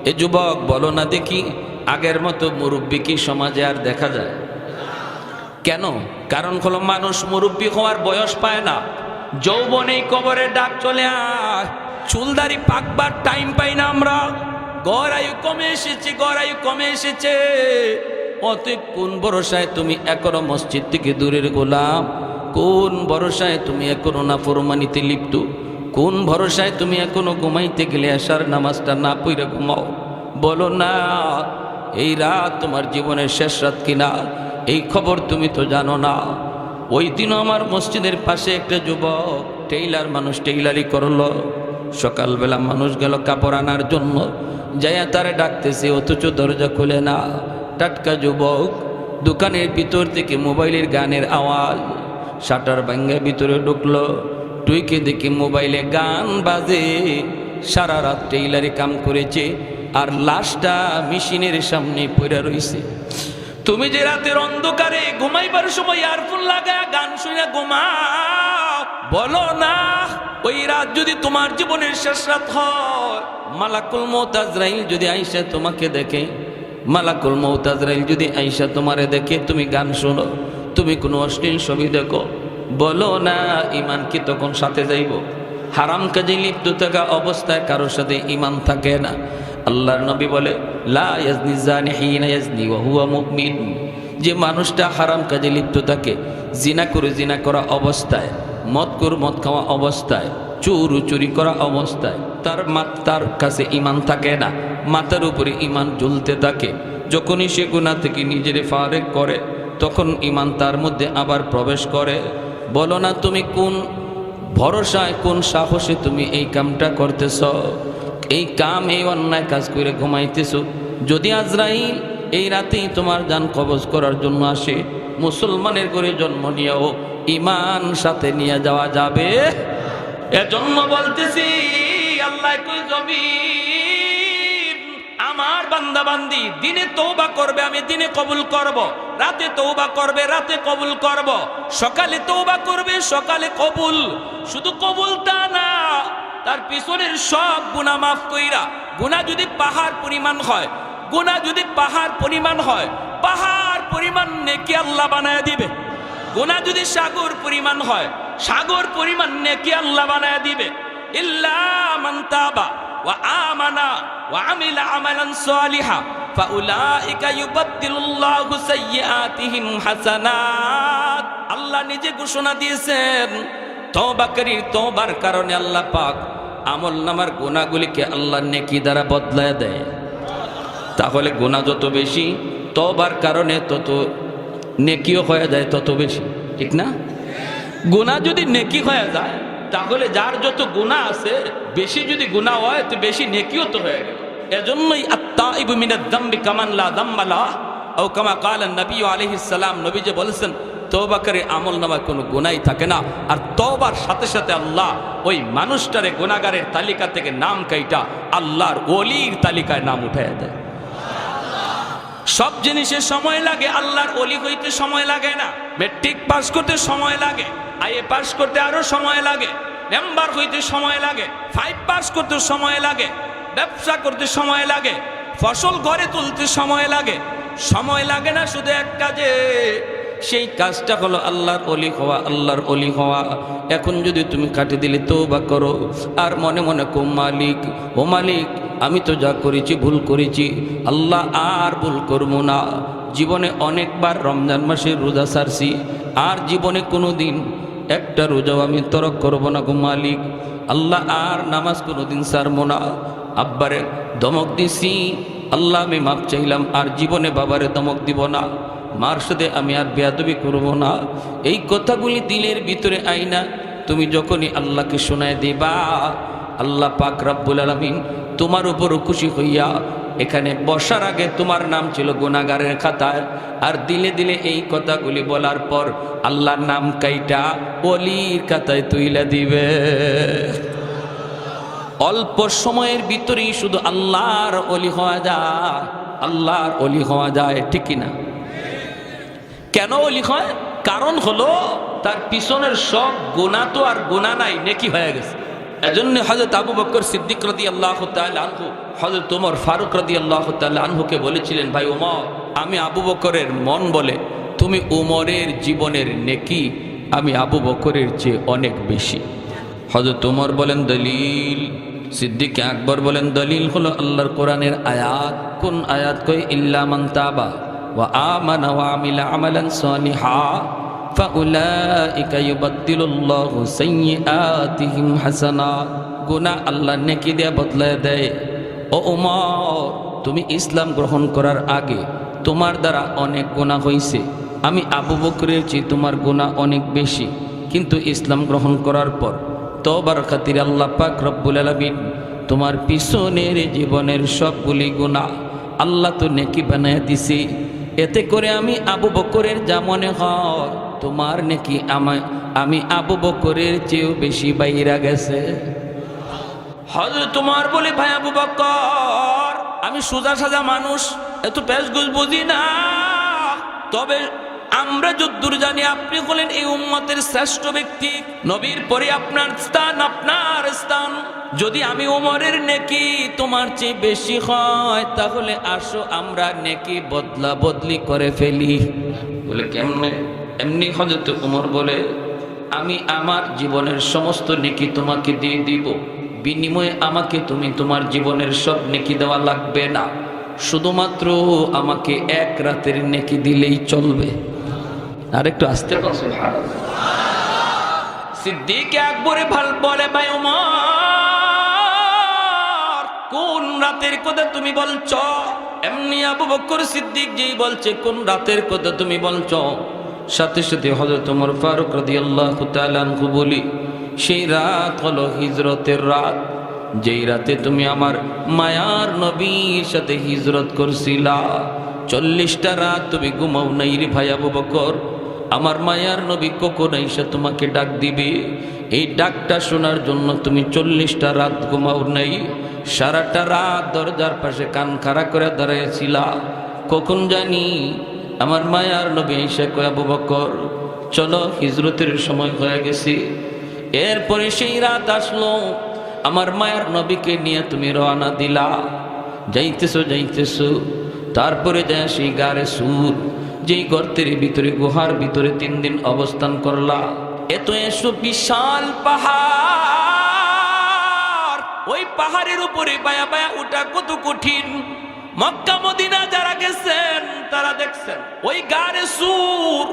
[SPEAKER 1] এ যুবক বলো না দেখি, আগের মতো মুরব্বী কি সমাজে আর দেখা যায়? কেন? কারণ হলো মানুষ মুরব্বী হওয়ার বয়স পায় না, যৌবনেই কবরের ডাক চলে আয়, চুলদারি পাকবার টাইম পাই না আমরা, গড়ায়ু কমে এসেছে, গড়ায়ু কমে এসেছে। অতএব কোন ভরসায় তুমি এখনো মসজিদ থেকে দূরের গোলাম? কোন ভরসায় তুমি এখনো নাফরমানিতে লিপ্ত? কোন ভরসায় তুমি এখনো ঘুমাইতে গেলে আশার নামাজটা না পড়ে ঘুমাও? বলো না, এই রাত তোমার জীবনের শেষ রাত কিনা এই খবর তুমি তো জানো না। ওই দিনও আমার মসজিদের পাশে একটা যুবক টেইলার মানুষ টেইলারি করলো, সকালবেলা মানুষ গেল কাপড় আনার জন্য, যাইয়া তারে ডাকতেছে অথচ দরজা খুলে না। টাটকা যুবক দোকানের ভিতর থেকে মোবাইলের গানের আওয়াজ, শাটার ভাঙ্গা ভিতরে ঢুকলো, টুইকে দেখি মোবাইলে গান বাজে। সারা রাত টেইলারি কাম করেছে আর লাশটা মেশিনের সামনে পড়ে রইছে। তুমি যে রাতের অন্ধকারে ঘুমাইবার সময় ইয়ারফোন লাগায় গান শুনে ঘুমাও, বলো না ওই রাত যদি তোমার জীবনের শেষ রাত হয়, মালাকুল মউত আজরাইল যদি আইসা তোমাকে দেখে, মালাকুল মউত আজরাইল যদি আইসা তোমারে দেখে, তুমি গান শোনো, তুমি কোনো অশ্লীল ছবি দেখো, বলো না ইমান কি তখন সাথে যাইব? হারাম কাজে লিপ্ত থাকা অবস্থায় কারোর সাথে ইমান থাকে না। আল্লাহর নবী বলে, লা ইয়াজনি জানি হিনা ইয়াজনি ওয়া হুয়া মুমিন। যে মানুষটা হারাম কাজে লিপ্ত থাকে, জিনা করে জিনা করা অবস্থায়, মদ খাওয়া অবস্থায়, চুরি করা অবস্থায়, তার কাছে ইমান থাকে না, মাথার উপরে ইমান ঝুলতে থাকে। যখনই সে গুনাহ থেকে নিজের ফারেক করে, তখন ইমান তার মধ্যে আবার প্রবেশ করে। বলো না তুমি কোন ভরসায়, কোন সাহসে তুমি এই কামটা করতেছ? এই কাম এই অন্যায় কাজ করে ঘুমাইতেছো, যদি আজরাইল এই রাতেই তোমার জান কবজ করার জন্য আসে, মুসলমানের ঘরে জন্ম নিয়েও ঈমান সাথে নিয়ে যাওয়া যাবে। এজন্য বলতেছি আল্লাহ কই জমিন আমার বান্দা বান্দি দিনে তওবা করবে, আমি দিনে কবুল করব, রাতে তওবা করবে, রাতে কবুল করব, সকালে তওবা করবে, সকালে কবুল। শুধু কবুল তা না, তার পিছনের সব গুনাহ মাফ কইরা, গুনাহ যদি পাহাড় পরিমাণ হয়, গুনাহ যদি পাহাড় পরিমাণ হয়, পাহাড় পরিমাণ নেকি আল্লাহ বানায় দিবে। গুনাহ যদি সাগর পরিমাণ হয়, সাগর পরিমাণ নেকি আল্লাহ বানায় দিবে। ইল্লা মান তাবা ওয়া আমানা ওয়া আমিলা আমালান সালিহা ফাউলাইকা ইউবাদদিলুল্লাহু সাইয়্যাতিহিম হাসানাত। আল্লাহ নিজে ঘোষণা দিয়েছেন, তওবাকারীর তওবার কারণে আল্লাহ পাক আমলনামার গুনাহগুলিকে আল্লাহ নেকি দ্বারা বদলায় দেয়। তাহলে গুনাহ যত বেশি, তওবার কারণে তত নেকিও হয়ে যায় তত বেশি, ঠিক না? গুনাহ যদি নেকি হয়ে যায়, তাহলে যার যত গুনাহ আছে, বেশি যদি গুনাহ হয় তো বেশি নেকিও তো হয়ে গেল। এজন্যই আত-তাইবু মিনাদ যামবি কামান লা যামবা লাহ, ও কামা ক্বালা নবী আলাইহিস সালাম, নবী যে বলেছেন তওবাকারী আমলনামায় কোনো গুনাহই থাকে না। আর তওবার সাথে সাথে আল্লাহ ওই মানুষটারে গুনাহগারের তালিকা থেকে নাম কাইটা আল্লাহর ওলির তালিকায় নাম উঠায় দেয়। সব জিনিসে সময় লাগে, আল্লাহর ওলি হইতে সময় লাগে না। মেট্রিক পাস করতে সময় লাগে, আইএ পাস করতে আরো সময় লাগে, মেম্বার হইতে সময় লাগে, 5 পাস করতে সময় লাগে, ব্যবসা করতে সময় লাগে, ফসল ঘরে তুলতে সময় লাগে। সময় লাগে না শুধু এক কাজে, সেই কাজটা হলো আল্লাহর ওলি হওয়া, আল্লাহর ওলি হওয়া। এখন যদি তুমি কাটি দিলে তওবা করো আর মনে মনে কো মালিক, ও মালিক আমি তো যা করেছি ভুল করেছি, আল্লাহ আর ভুল করবো না। জীবনে অনেকবার রমজান মাসে রোজা ছাড়ছি, আর জীবনে কোনো দিন একটা রোজাও আমি তরক করবো না গো মালিক। আল্লাহ আর নামাজ কোনো দিন ছাড়বো না। আব্বারে ধমক দিছি, আল্লাহ আমি মাপ চাইলাম, আর জীবনে বাবারে ধমক দিব না, মার সাথে আমি আর বেয়াদবি করব না। এই কথাগুলি দিলের ভিতরে আইনা তুমি যখনই আল্লাহকে শোনায় দিবা, আল্লাহ পাক রব্বুল আলামিন তোমার উপরও খুশি হইয়া, এখানে বসার আগে তোমার নাম ছিল গুনাহগারের খাতায়, আর দিলে দিলে এই কথাগুলি বলার পর আল্লাহর নাম কাইটা ওলির খাতায় তুইলা দিবে। অল্প সময়ের ভিতরেই শুধু আল্লাহর ওলি হওয়া যায়, আল্লাহর ওলি হওয়া যায়, ঠিক কিনা? কেন ওলি হয়? কারণ হলো তার পিছনের সব গুনাহ তো আর গুনাহ নাই, নেকি হয়ে গেছে। এজন্য হযরত আবু বকর সিদ্দিক রাদিয়াল্লাহু তাআলা আনহু হযরত ওমর ফারুক রাদিয়াল্লাহু তাআলা আনহুকে বলেছিলেন, ভাই ওমর, আমি আবু বকরের মন বলে তুমি ওমরের জীবনের নেকি আমি আবু বকরের চেয়ে অনেক বেশি। হযরত ওমর বলেন দলিল, সিদ্দিক আকবর বলেন দলিল হলো আল্লাহর কোরআনের আয়াত। কোন আয়াত? কই ইল্লা মান তাবা ওয়া আমানা ওয়া আমিলা আমালান সালিহা ফাউলাইকা ইউবাদদিলুল্লাহু সাইয়্যাতিহিম হাসানাত। গুনাহ আল্লাহ নেকি দিয়ে বদলায় দেয়। ও ওমর, তুমি ইসলাম গ্রহণ করার আগে তোমার দ্বারা অনেক গুনাহ হয়েছে, আমি আবু বকরের চেয়ে তোমার গুনাহ অনেক বেশি, কিন্তু ইসলাম গ্রহণ করার পর তওবার খাতিরে আল্লাহ পাক রব্বুল আলামিন তোমার পিছনের জীবনের সবগুলি গুনাহ আল্লাহ তো নেকি বানায় দিছি। এতে করে আমি আবু বকরের যা মনে হয় তোমার নেকি আমি আবু বকরের চেয়েও বেশি বাইরা গেছে। হযরত তোমার বলে, ভাই আবু বকর, আমি সোজা সাজা মানুষ, এত পেশগুজ বুঝি না, তবে আমরা যদ্দূর জানি আপনি হলেন এই উম্মতের শ্রেষ্ঠ ব্যক্তি, নবীর পরে আপনার স্থান, আপনার স্থান। যদি আমি ওমরের নেকি তোমার চেয়ে বেশি হয়, তাহলে আসো আমরা নেকি বদলা বদলি করে ফেলি। বলে কেমনে? এমনি হযরত ওমর বলে, আমি আমার জীবনের সমস্ত নেকি তোমাকে দিয়ে দিব, বিনিময়ে আমাকে তুমি তোমার জীবনের সব নেকি দেওয়া লাগবে না, শুধুমাত্র আমাকে এক রাতের নেকি দিলেই চলবে। আর একটু আস্তে কথা। সিদ্দিক আকবরে ভাল বলে, ভাই ওমর, কোন রাতের কথা তুমি বলছো? এমনি আবু বকর সিদ্দিক যেই বলছে কোন রাতের কথা তুমি বলছো, সাথে সাথে হযরত ওমর ফারুক রাদিয়াল্লাহু তাআলা আনহু বলি, সেই রাত হলো হিজরতের রাত। যেই রাতে তুমি আমার মায়ার নবীর সাথে হিজরত করছিলা। 40টা রাত তুমি ঘুমাও নাই রে ভাই আবু বকর। আমার মায়ার নবী কখন আইসা তোমাকে ডাক দিবে, এই ডাকটা শোনার জন্য তুমি 40টা রাত ঘুমাও নাই। সারাটা রাত দরজার পাশে কান খাড়া করে দাঁড়াইছিলা। কখন জানি আমার মায়ার নবী আইসা কয় আবু বকর চলো হিজরতের সময় হয়ে গেছে। এরপরে সেই রাত আসলো, আমার মায়ার নবীকে নিয়ে তুমি রওনা দিলা। যাইতেছো তারপরে যায় সেই গারে সুর, যেই গর্তের ভিতরে গুহার ভিতরে 3 দিন অবস্থান করলা। এসো বিশাল পাহাড়, ওই পাহাড়ের উপরে বায়া বায়া ওঠা কত কঠিন। মক্কা মদিনা যারা গেছেন তারা দেখছেন ওই গারে সুর,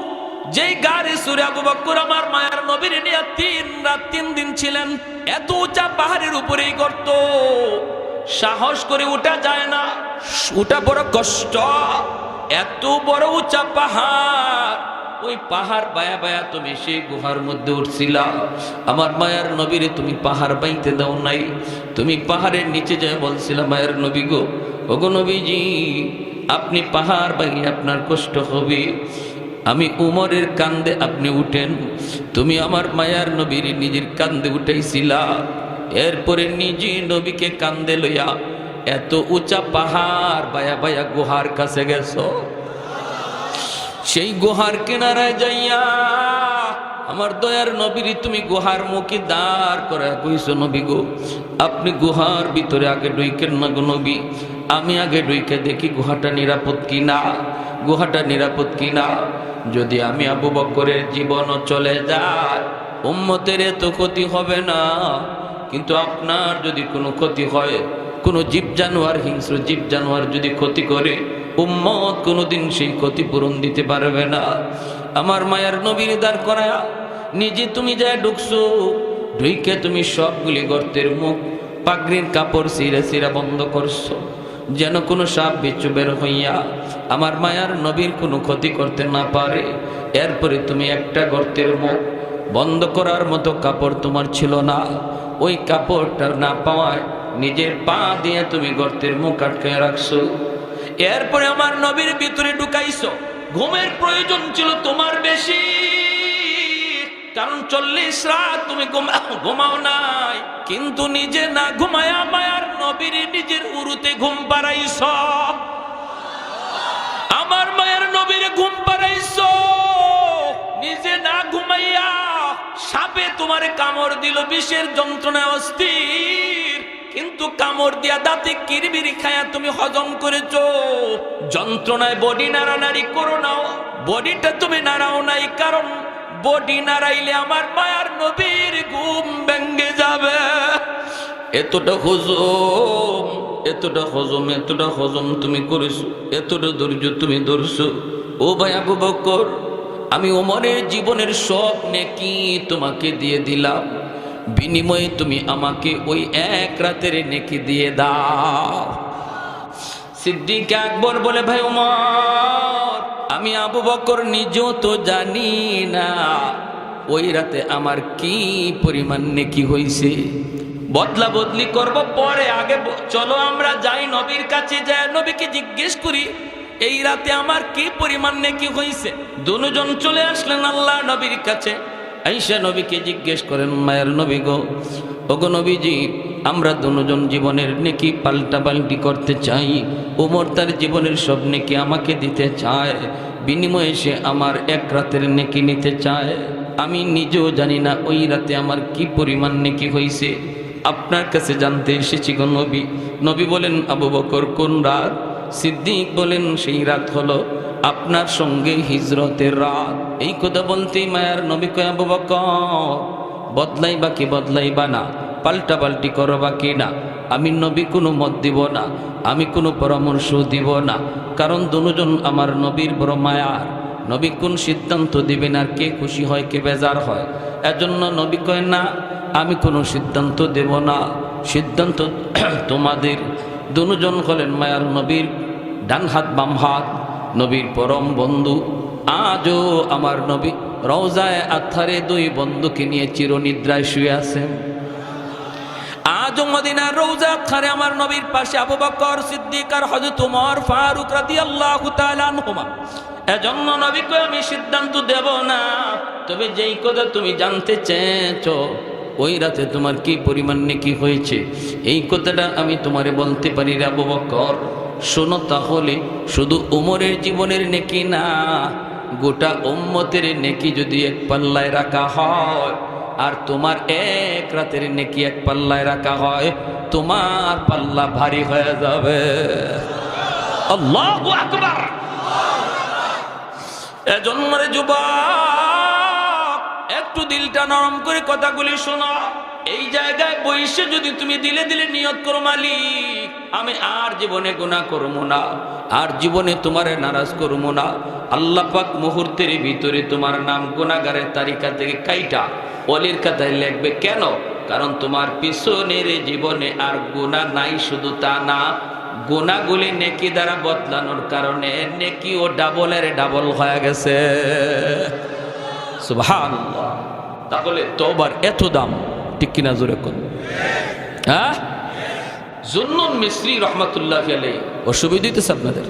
[SPEAKER 1] যেই গারে সুরে আবু বকর আমার মায়ের নবীর নিয়ে 3 রাত 3 দিন ছিলেন। এত উঁচা পাহাড়ের উপরে গর্ত, সাহস করে ওঠা যায় না, ওটা বড় কষ্ট। এত বড় উঁচা পাহাড়, ওই পাহাড় বায়া বায়া তুমি সেই গুহার মধ্যে উঠছিলা। আমার মায়ের নবীরে তুমি পাহাড় বাইতে দাও নাই, তুমি পাহাড়ের নিচে যায় বলছিলা মায়ের নবী গো, ওগো নবীজি আপনি পাহাড় বাইয়ে আপনার কষ্ট হবে, আমি উমরের কান্দে আপনি উঠেন। তুমি আমার মায়ার নবীর নিজের কান্দে উঠাইছিলা, এরপরে নিজে নবীকে কান্দে লইয়া এত উঁচা পাহাড় বায়া বায়া গুহার কাছে গেছো। সেই গুহার কিনারায় যাইয়া আমার দয়ার নবীর তুমি গুহার মুখে দাঁড় করে কইছো নবী গো আপনি গুহার ভিতরে আগে ঢুইকেন না গো নবী, আমি আগে ঢুইকে দেখি গুহাটা নিরাপদ কিনা, গুহাটা নিরাপদ কিনা। যদি আমি আবু বকরের জীবনও চলে যায় উম্মতের তো ক্ষতি হবে না, কিন্তু আপনার যদি কোনো ক্ষতি হয়, কোনো জীব জানোয়ার, হিংস্র জীব জানোয়ার যদি ক্ষতি করে, উম্মত কোনোদিন সেই ক্ষতিপূরণ দিতে পারবে না। আমার মায়ের নবীর দাঁড় করায়া নিজে তুমি যায় ঢুকছো, ঢুইকে তুমি সবগুলি গর্তের মুখ পাগড়ির কাপড় সিরা সিরা বন্ধ করছো, যেন কোনো সাপ বিচ্ছু বের হইয়া আমার মায়ার নবীর কোনো ক্ষতি করতে না পারে। এরপরে তুমি একটা গর্তের মুখ বন্ধ করার মতো কাপড় তোমার ছিল না, ওই কাপড়টা না পাওয়ায় নিজের পা দিয়ে তুমি গর্তের মুখ আটকে রাখছো। এরপরে আমার নবীর ভিতরে ঢুকাইছো। ঘুমের প্রয়োজন ছিল তোমার বেশি, কারণ 40 রাত তুমি ঘুমাও নাই, কিন্তু নিজে না ঘুমায়া মায়ার নবীর নিজের উরুতে ঘুম পাড়াইছ। আমার মায়ের নবীর ঘুম পাড়াইছো নিজে না ঘুমাইয়া। সাপে তোমার কামড় দিল, বিষের যন্ত্রণায় অস্থির, কিন্তু কামড় দিয়া দাঁতে কিরবিরি খায়া তুমি হজম করেছো। যন্ত্রণায় বডি নাড়ানাড়ি করো নাও, বডিটা তুমি নাড়াও নাই, কারণ বডি নাড়াইলে আমার মায়ার নবীর ঘুম ভেঙে যাবে। এতটা হজম, এতটা হজম, এতটা হজম তুমি করেছো, এতটা ধৈর্য তুমি ধরছো। ও ভাই আবু বকর, আমি ওমরের জীবনের সব নেকি তোমাকে দিয়ে দিলাম, বিনিময়ে তুমি আমাকে ওই 1 রাতের নেকি দিয়ে দাও। সিদ্দিক আকবর বলে ভাই ওমর, আমি আবু বকর নিজেও তো জানি না ওই রাতে আমার কি পরিমাণ নেকি হইছে। বদলা বদলি করব পরে, আগে চলো আমরা যাই নবীর কাছে, যাই নবীকে জিজ্ঞেস করি এই রাতে আমার কি পরিমাণ নেকি হইছে। দুজন চলে আসলেন আল্লাহ নবীর কাছে। আয়েশা নবীকে জিজ্ঞেস করেন মায়ের নবী গো, ওগো নবীজি আমরা দুজন জীবনের নেকি পাল্টা পাল্টি করতে চাই। ওমর তার জীবনের সব নেকি আমাকে দিতে চায়, বিনিময়ে সে আমার 1 রাতের নেকি নিতে চায়। আমি নিজেও জানি না ওই রাতে আমার কি পরিমাণ নেকি হইছে, আপনার কাছে জানতে এসেছি গো নবী। নবী বলেন আবু বকর কোন রাত? সিদ্দিক বলেন সেই রাত হলো আপনার সঙ্গে হিজরতের রাত। এই কথা বলতেই মায়ার নবী কয় আবু বকর বদলাইবা কি বদলাইবা না, পাল্টা পাল্টি করবা কি না, আমি নবী কোনো মত দিব না, আমি কোনো পরামর্শ দিব না, কারণ দুজন আমার নবীর বড় মায়ার। নবী কোন সিদ্ধান্ত দিবেন আর কে খুশি হয় কে বেজার হয়, এজন্য নবী কয় না আমি কোনো সিদ্ধান্ত দেব না, সিদ্ধান্ত তোমাদের। দুজন হলেন মায়ার নবীর ডান হাত বাম হাত, নবীর পরম বন্ধু। আজও আমার নবী রওজায়ে আতহারে 2 বন্ধুকে নিয়ে চিরনিদ্রায় শুয়ে আছেন। আজও মদিনার রওজাত খানে আমার নবীর পাশে আবু বকর সিদ্দিক আর হযরত ওমর ফারুক রাদিয়াল্লাহু তাআলা আনহুমা। এজন্য নবীকে আমি সিদ্ধান্ত দেব না, তবে যেই কথা তুমি জানতে চেয়েছো ওই রাতে তোমার কি পরিমাণ নেকি হয়েছে এই কথাটা আমি তোমারে বলতে পারি রে আবু বকর। শোনো তাহলে, শুধু উমরের জীবনের নেকি না, গোটা উম্মতের নেকি যদি এক পাল্লায় রাখা হয় আর তোমার এক রাতের নেকি এক পাল্লায় রাখা হয়, তোমার পাল্লা ভারী হয়ে যাবে। আল্লাহু আকবার। এজন্য রে যুবক, একটু দিলটা নরম করে কথাগুলি শোনো। এই জায়গায় বসে যদি তুমি দিলে দিলে নিয়ত করো, মালিক আমি আর জীবনে গুনাহ করবো না, আর জীবনে তোমারে নারাজ করবো না, আল্লাহ পাক মুহূর্তের ভিতরে তোমার নাম গুনাহগারের তালিকা থেকে কাইটা ওলির খাতায় লিখবে। কেন? কারণ তোমার পিছনের জীবনে আর গুনাহ নাই। শুধু তা না, গুনাহগুলি নেকি দ্বারা বদলানোর কারণে নেকিও ডাবলের ডাবল হয়ে গেছে। সুবহানাল্লাহ। তাহলে তওবার এত দাম, ঠিক কিনা জোরে কোন? হ্যাঁ, জুন্নুন মিসরি রহমাতুল্লাহি আলাইহি। অসুবিধা হইতেছে আপনাদের?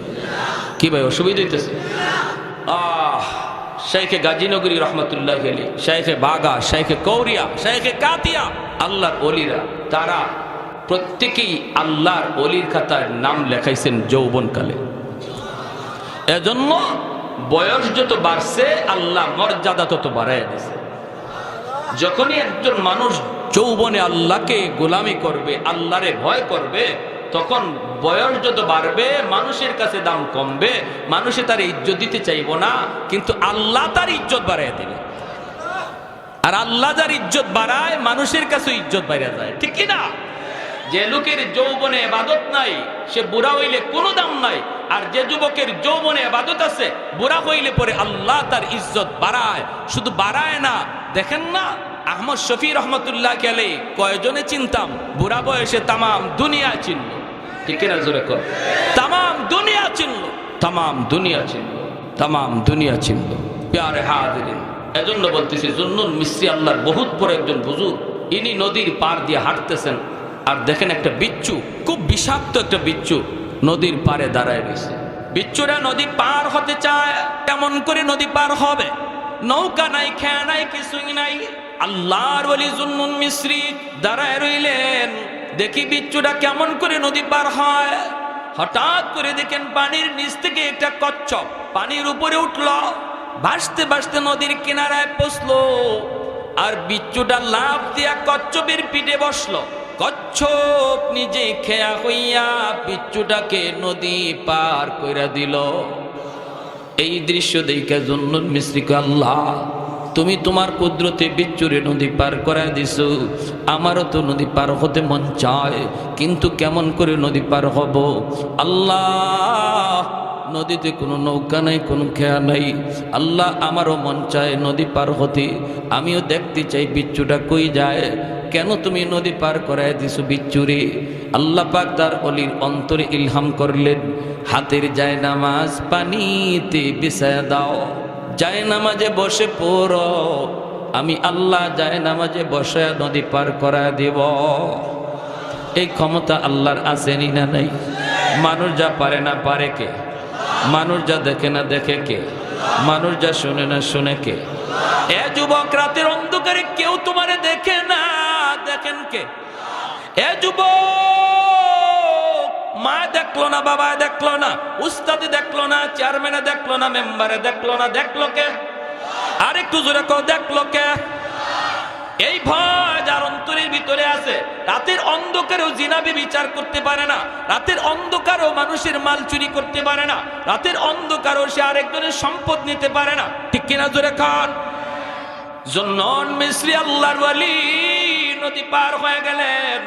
[SPEAKER 1] কি ভাই অসুবিধা হইতেছে? শাইখে গাজীনগরী রহমাতুল্লাহি আলাইহি, শাইখে বাগা, শাইখে কৌরিয়া, শাইখে কাতিয়া, আল্লাহর ওলিরা তারা প্রত্যেকেই আল্লাহর ওলির খাতায় নাম লেখাইছেন যৌবনকালে। এজন্য বয়স যত বাড়ছে আল্লাহ মর্যাদা তত বাড়ায় দিয়েছে। যখনই একজন মানুষ যৌবনে আল্লাহকে গোলামি করবে, আল্লাহরে ভয় করবে, তখন বয়স যত বাড়বে মানুষের কাছে দাম কমবে, মানুষে তার ইজ্জত দিতে চাইব না, কিন্তু আল্লাহ তার ইজ্জত বাড়ায় দেবে। আর আল্লাহ যার ইজ্জত বাড়ায় মানুষের কাছে ইজ্জত বাড়িয়ে যায়, ঠিক কি না? যে লোকের যৌবনে ইবাদত নাই সে বুড়া হইলে কোনো দাম নাই, আর যে যুবকের যৌবনে ইবাদত আছে বুড়া হইলে পরে আল্লাহ তার ইজ্জত বাড়ায়। শুধু বাড়ায় না, দেখেন না আহমদ শফি রহমতুল্লাহি আলাইহি কয়জনে চিনতাম, বুড়া বয়সে তামাম দুনিয়া চিনল, ঠিক না জোরে কর? তামাম দুনিয়া চিনল, তামাম দুনিয়া চিনল, তামাম দুনিয়া চিনল। প্যারে হাজিরিন, এজন্য বলতেছি জুন্নুন মিসরি আল্লাহর বহুত বড় একজন বুজুর্গ, ইনি নদীর পার দিয়ে হাঁটতেছেন, আর দেখেন একটা বিচ্ছু, খুব বিষাক্ত একটা বিচ্ছু নদীর পারে দাঁড়ায় রয়েছে। বিচ্ছুরা নদী পার হতে চায়, কেমন করে নদী পার হবে? নৌকা নাই, খেয়া নাই, কিছুই নাই। আল্লাহর ওলি জুন্নুন মিসরি দাঁড়ায় রইলেন, দেখি বিচ্ছুটা কেমন করে নদী পার হয়। হঠাৎ করে দেখেন পানির নিচ থেকে একটা কচ্ছপ পানির উপরে উঠল, ভাসতে ভাসতে নদীর কিনারায় পৌঁছলো, আর বিচ্ছুটা লাফ দিয়া কচ্ছপের পিঠে বসলো। কচ্ছপ নিজে খেয়া হইয়া বিচ্ছুটাকে নদী পার কইরা দিল। এই দৃশ্য দেখে জুন্নুন মিসরি কয়, আল্লাহ তুমি তোমার কুদরতে বিচ্ছুরে নদী পার করা দিছো, আমারও তো নদী পার হতে মন চায়, কিন্তু কেমন করে নদী পার হব? আল্লাহ নদীতে কোনো নৌকা নাই, কোনো খেয়া নাই, আল্লাহ আমারও মন চায় নদী পার হতে, আমিও দেখতে চাই বিচ্ছুটা কই যায়, কেন তুমি নদী পার করায় দিছো বিচ্ছুরে? আল্লাহ পাক তার অলির অন্তরে ইলহাম করলেন, হাতের জায়নামাজ পানিতে বিছায়া দাও, জায়নামাজে বসে পড়ো, আমি আল্লাহ জায়নামাজে বসে নদী পার করায় দেব। এই ক্ষমতা আল্লাহর আছেনি না নাই? মানুষ যা পারে না পারে কে? মানুষ যা দেখে না দেখে কে? মানুষ যা শুনে না শুনে কে? এ যুবক, রাতের অন্ধকারে কেউ তোমারে দেখে না, দেখেন কে? এ যুবক, মা দেখলো না, বাবা দেখলো না, উস্তাদে দেখলো না, চেয়ারম্যানে দেখলো না, মেম্বারে দেখলো না, দেখলো কে? আর একটু জোরে কও, দেখলো কে? এই ভয় যার অন্তরের ভিতরে আছে, রাতের অন্ধকারেও জিনাবি বিচার করতে পারে না, রাতের অন্ধকারেও মানুষের মাল চুরি করতে পারে না, রাতের অন্ধকারেও সে আরেকজনের সম্পদ নিতে পারে না, ঠিক কিনা জোরে খান? জুন্নুন মিসরি আল্লাহর ওয়ালি নদী পার হয়ে গেলেন,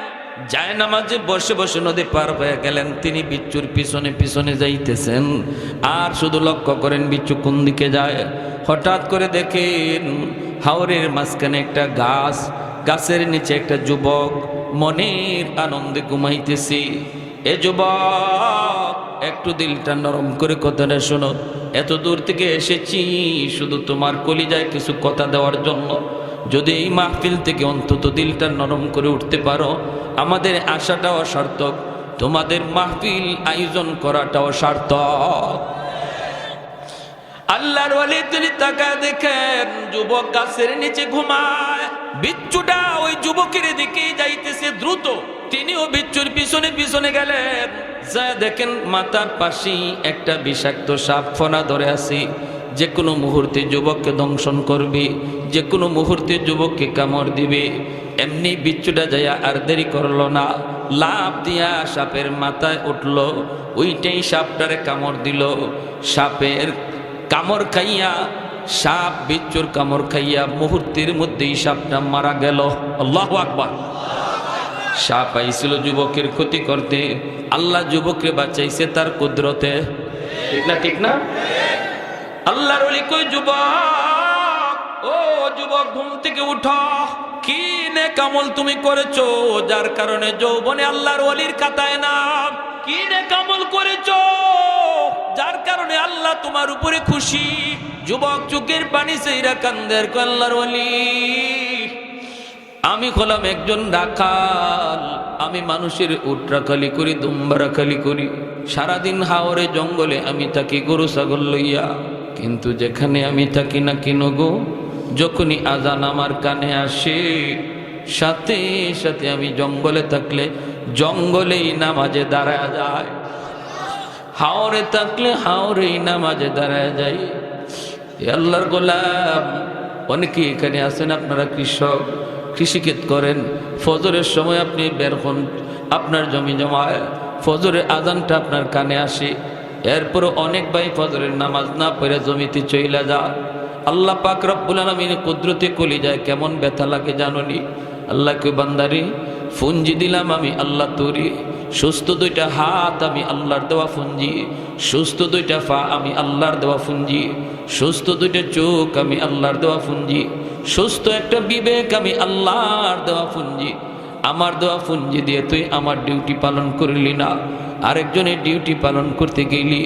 [SPEAKER 1] জায়নামাজে বসে বসে নদী পার হয়ে গেলেন। তিনি বিচ্ছুর পিছনে পিছনে যাইতেছেন, আর শুধু লক্ষ্য করেন বিচ্ছু কোন দিকে যায়। হঠাৎ করে দেখেন হাওরের মাঝখানে একটা গাছ, গাছের নিচে একটা যুবক মনের আনন্দে ঘুমাইতেছে। এ যুবক, একটু দিলটা নরম করে কথাটা শোনো, এত দূর থেকে এসেছি শুধু তোমার কলিজায় কিছু কথা দেওয়ার জন্য। যদি এই মাহফিল থেকে অন্তত দিলটা নরম করে উঠতে পারো, আমাদের আশাটাও সার্থক, তোমাদের মাহফিল আয়োজন করাটাও সার্থক। আল্লাহর ওয়ালি তিনি তাকায় দেখেন যুবক গাছের নিচে ঘুমায়, বিচ্ছুটা ওই যুবকের দিকে যাইতেছে দ্রুত, তিনিও বিচ্ছুর পিছনে পিছনে গেলেন, যা দেখেন মাথার পাশেই একটা বিষাক্ত সাপ ফনা ধরে আছে, যে কোনো মুহূর্তে যুবককে দংশন করবে, যে কোনো মুহূর্তে যুবককে কামড় দিবে। এমনি বিচ্ছুটা যাইয়া আর দেরি করলো না, লাফ দিয়া সাপের মাথায় উঠল, ওইটাই সাপটারে কামড় দিল। সাপের কামড় খাইয়া, সাপ বিচ্ছুর কামড় খাইয়া মুহূর্তের মধ্যেই সাপটা মারা গেল। আল্লাহু আকবার। সাপ আইছিল যুবকের ক্ষতি করতে, আল্লাহ যুবককে বাঁচাইছে তার কুদরতে। ঠিক না? ঠিক না? আল্লাহর ওলি কই যুবক, ও যুবক ঘুম থেকে উঠো, কি নেক আমল তুমি করেছো যার কারণে যৌবনে আল্লাহর ওলির খাতায় নাম? কি নেক আমল করেছো যার কারণে আল্লাহ তোমার উপরে খুশি? যুবক চোখের পানি সেইরা কান্দের, আল্লাহর ওলি আমি হলাম একজন রাখাল, আমি মানুষের উট রাখালি করি, দুম্বা রাখালি করি, সারাদিন হাওরে জঙ্গলে আমি থাকি গরু ছাগল লইয়া, কিন্তু যেখানে আমি থাকি না কিনো গো, যখনই আজান আমার কানে আসে সাথে সাথে আমি জঙ্গলে থাকলে জঙ্গলেই নামাজে দাঁড়ায় যায়, হাওরে থাকলে হাওরেই নামাজে দাঁড়ায় যাই। আল্লাহর গোলাম, অনেকে এখানে আছেন আপনারা কৃষক, কৃষিক্ষেত করেন, ফজরের সময় আপনি বের হন আপনার জমি জমায়, ফজরের আজানটা আপনার কানে আসে, এরপরও অনেক ভাই ফজরের নামাজ না পড়ে জমিতে চইলা যায়। আল্লাহ পাক রব্বুল আলামিন কুদরতে কলি যায় কেমন ব্যথা লাগে জাননি। আল্লাহকে বান্দারি ফুঞ্জি দিলাম আমি আল্লাহ তোরে, সুস্থ দুইটা হাত আমি আল্লাহর দেওয়া ফুঞ্জি, সুস্থ দুইটা পা আমি আল্লাহর দেওয়া ফুঞ্জি, সুস্থ দুইটা চোখ আমি আল্লাহর দেওয়া ফুঞ্জি, সুস্থ একটা বিবেক আমি আল্লাহর দেওয়া ফুঞ্জি। আমার দেওয়া ফুঞ্জি দিয়ে তুই আমার ডিউটি পালন করলি না, আরেকজনের ডিউটি পালন করতে গেলি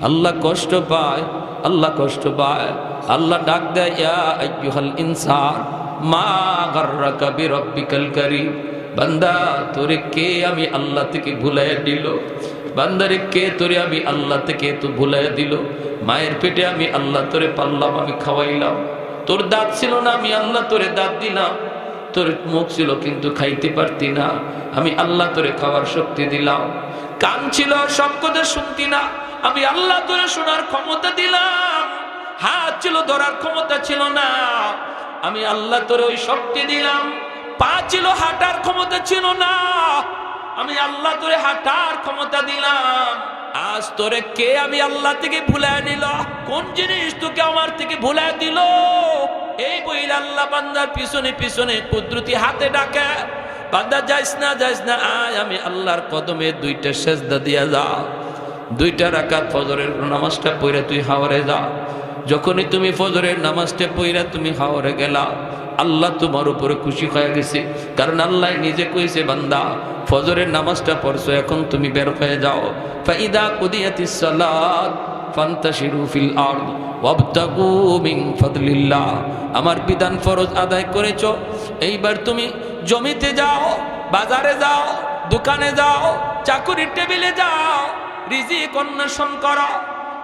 [SPEAKER 1] আল্লাহ কষ্ট পায়, আল্লাহ কষ্ট পায়। আল্লাহ ডাক দেয়, ইয়া আইয়ুহাল ইনসান মা গাররাকা বিরাব্বিকাল কারীম, বান্দা তোরে কে আমি আল্লাহ থেকে ভুলাইয়া দিল, বান্দারে কে তোরে আমি আল্লাহ থেকে তো ভুলাইয়া দিল। মায়ের পেটে আমি আল্লাহ তোরে পাললাম, আমি খাওয়াইলাম, তোর দাঁত ছিল না আমি আল্লাহ তোরে দাঁত দিলাম, তোর মুখ ছিল কিন্তু খাইতে পারতি না, আমি আল্লাহ তোরে খাওয়ার শক্তি দিলাম, কান ছিল সব কথা শুনতি না, আমি আল্লাহ তোরে শোনার ক্ষমতা দিলাম, হাত ছিল ধরার ক্ষমতা ছিল না, আমি আল্লাহ তোরে ওই শক্তি দিলাম, পা ছিল হাঁটার ক্ষমতা ছিল না, আমি আল্লাহ তোরে হাঁটার ক্ষমতা দিলাম। আজ তোরে কে আমি আল্লাহ থেকে ভুলায় নিল, কোন জিনিস তোকে আমার থেকে ভুলায় দিল? এই বইল আল্লাহ বান্দার পিছনে পিছনে কুদরতি হাতে ডাকে, বান্দা যাইস না যাইস না, আয় আমি আল্লাহর কদমে দুইটা সেজদা দিয়া যা, দুইটা রাকাত ফজরের নামাজটা পড়ে তুই হাওরে যা। যখনই তুমি ফজরের নামাজটা পড়ে তুমি হাওরে গেলা, আল্লাহ তোমার উপরে খুশি হয়ে গেছে, কারণ আল্লাহ নিজে কইছে বান্দা ফজরের নামাজটা পড়ছো, এখন তুমি বের হয়ে যাও। ফাইদা কুদিয়াতিস সালাত ফান্তাশিরু ফিল আরদ ওয়াবতাগু মিন ফাদলিল্লাহ, আমার বিধান ফরজ আদায় করেছো, এইবার তুমি জমিতে যাও, বাজারে যাও, দোকানে যাও, চাকুরির টেবিলে যাও, রিজিক অন্বেষণ করো।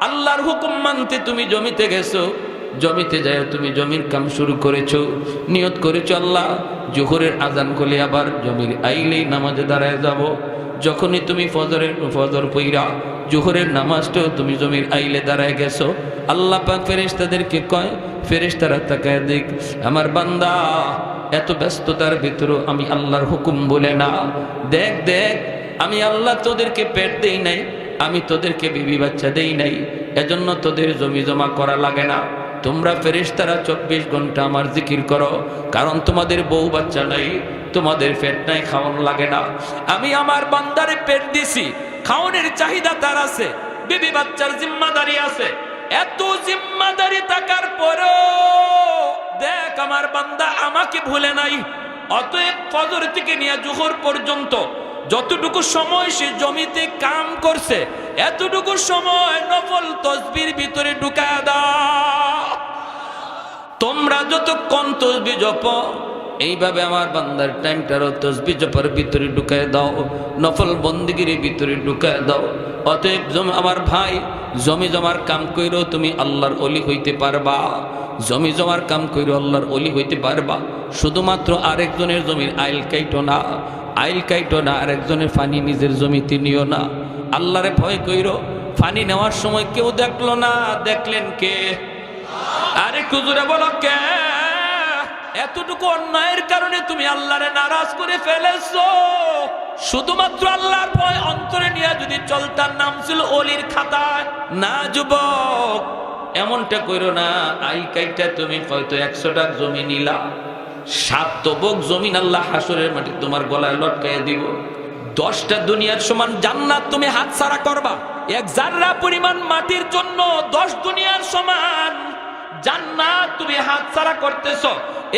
[SPEAKER 1] আল্লাহর হুকুম মানতে তুমি জমিতে গেছো, জমিতে যায় তুমি জমির কাম শুরু করেছো, নিয়ত করেছো আল্লাহ জোহরের আজান করলে আবার জমির আইলেই নামাজে দাঁড়ায় যাব। যখনই তুমি ফজর পইরা জোহরের নামাজটাও তুমি জমির আইলে দাঁড়ায় গেছো, আল্লাহ পাক ফেরেশতাদেরকে কয়, ফেরেশতারা তাকায় দেখ আমার বান্দা এত ব্যস্ততার ভিতরে আমি আল্লাহর হুকুম বলে না, দেখ দেখ আমি আল্লাহ তোদেরকে পেট দেই নাই, আমি তোদেরকে বিবি বাচ্চা দেই নাই, এজন্য তোদের জমি জমা করা লাগে না। তোমরা ফেরেশতারা 24 ঘন্টা আমার জিকির করো, কারণ তোমাদের বউ বাচ্চা নাই, তোমাদের পেট নাই, খাওয়ান লাগে না। আমি আমার বান্দারে পেট দিছি, খাওয়ানোর চাহিদা তার আছে, বিবি বাচ্চার জিম্মাদারি আছে, এত জিম্মাদারি থাকার পরেও দেখ আমার বান্দা আমাকে ভুলে নাই। অতএব ফজর থেকে নিয়ে জোহর পর্যন্ত যতটুকু সময় সে জমিতে কাম করছে, এতটুকু সময় নফল তসবির ভিতরে ঢুকায় দাও। তোমরা যতক্ষণ তসবিহ জপো এইভাবে আমার বান্দার টাইমটারও তসবিহ জপার ভিতরে ঢুকায় দাও, নফল বন্দিগির ভিতরে ঢুকায় দাও। অতএব আমার ভাই, জমি জমার কাম কইরো তুমি আল্লাহর অলি হইতে পারবা। জমি জমার কাম কইরো আল্লাহর অলি হইতে পারবা। শুধুমাত্র আরেকজনের জমির আইল কাইটো না, আইল কাইটো না, আরেকজনের ফানি নিজের জমিতে নিও না। আল্লাহরে ভয় কইরো। ফানি নেওয়ার সময় কেউ দেখলো না, দেখলেন কে? আরে কুজুরে বলো কে? এতটুকু অন্যায়ের কারণে তুমি আল্লাহরে নারাজ করে ফেলেছো। শুধুমাত্র আল্লাহর ভয় অন্তরে নিয়ে যদি চলতার, নাম ছিল অলির খাতায়। না যুবক, এমনটা কইরো না। আই কাইটা তুমি হয়তো 100টা জমি নিলা, 7 তবক জমিন আল্লাহ হাসরের মাটি তোমার গলায় লটকাইয়া দিব। 10টা দুনিয়ার সমান জান্নাত তুমি হাতছাড়া করবা। এক জাররা পরিমাণ মাটির জন্য 10 দুনিয়ার সমান জান্নাত তুমি হাতছাড়া করতেছো।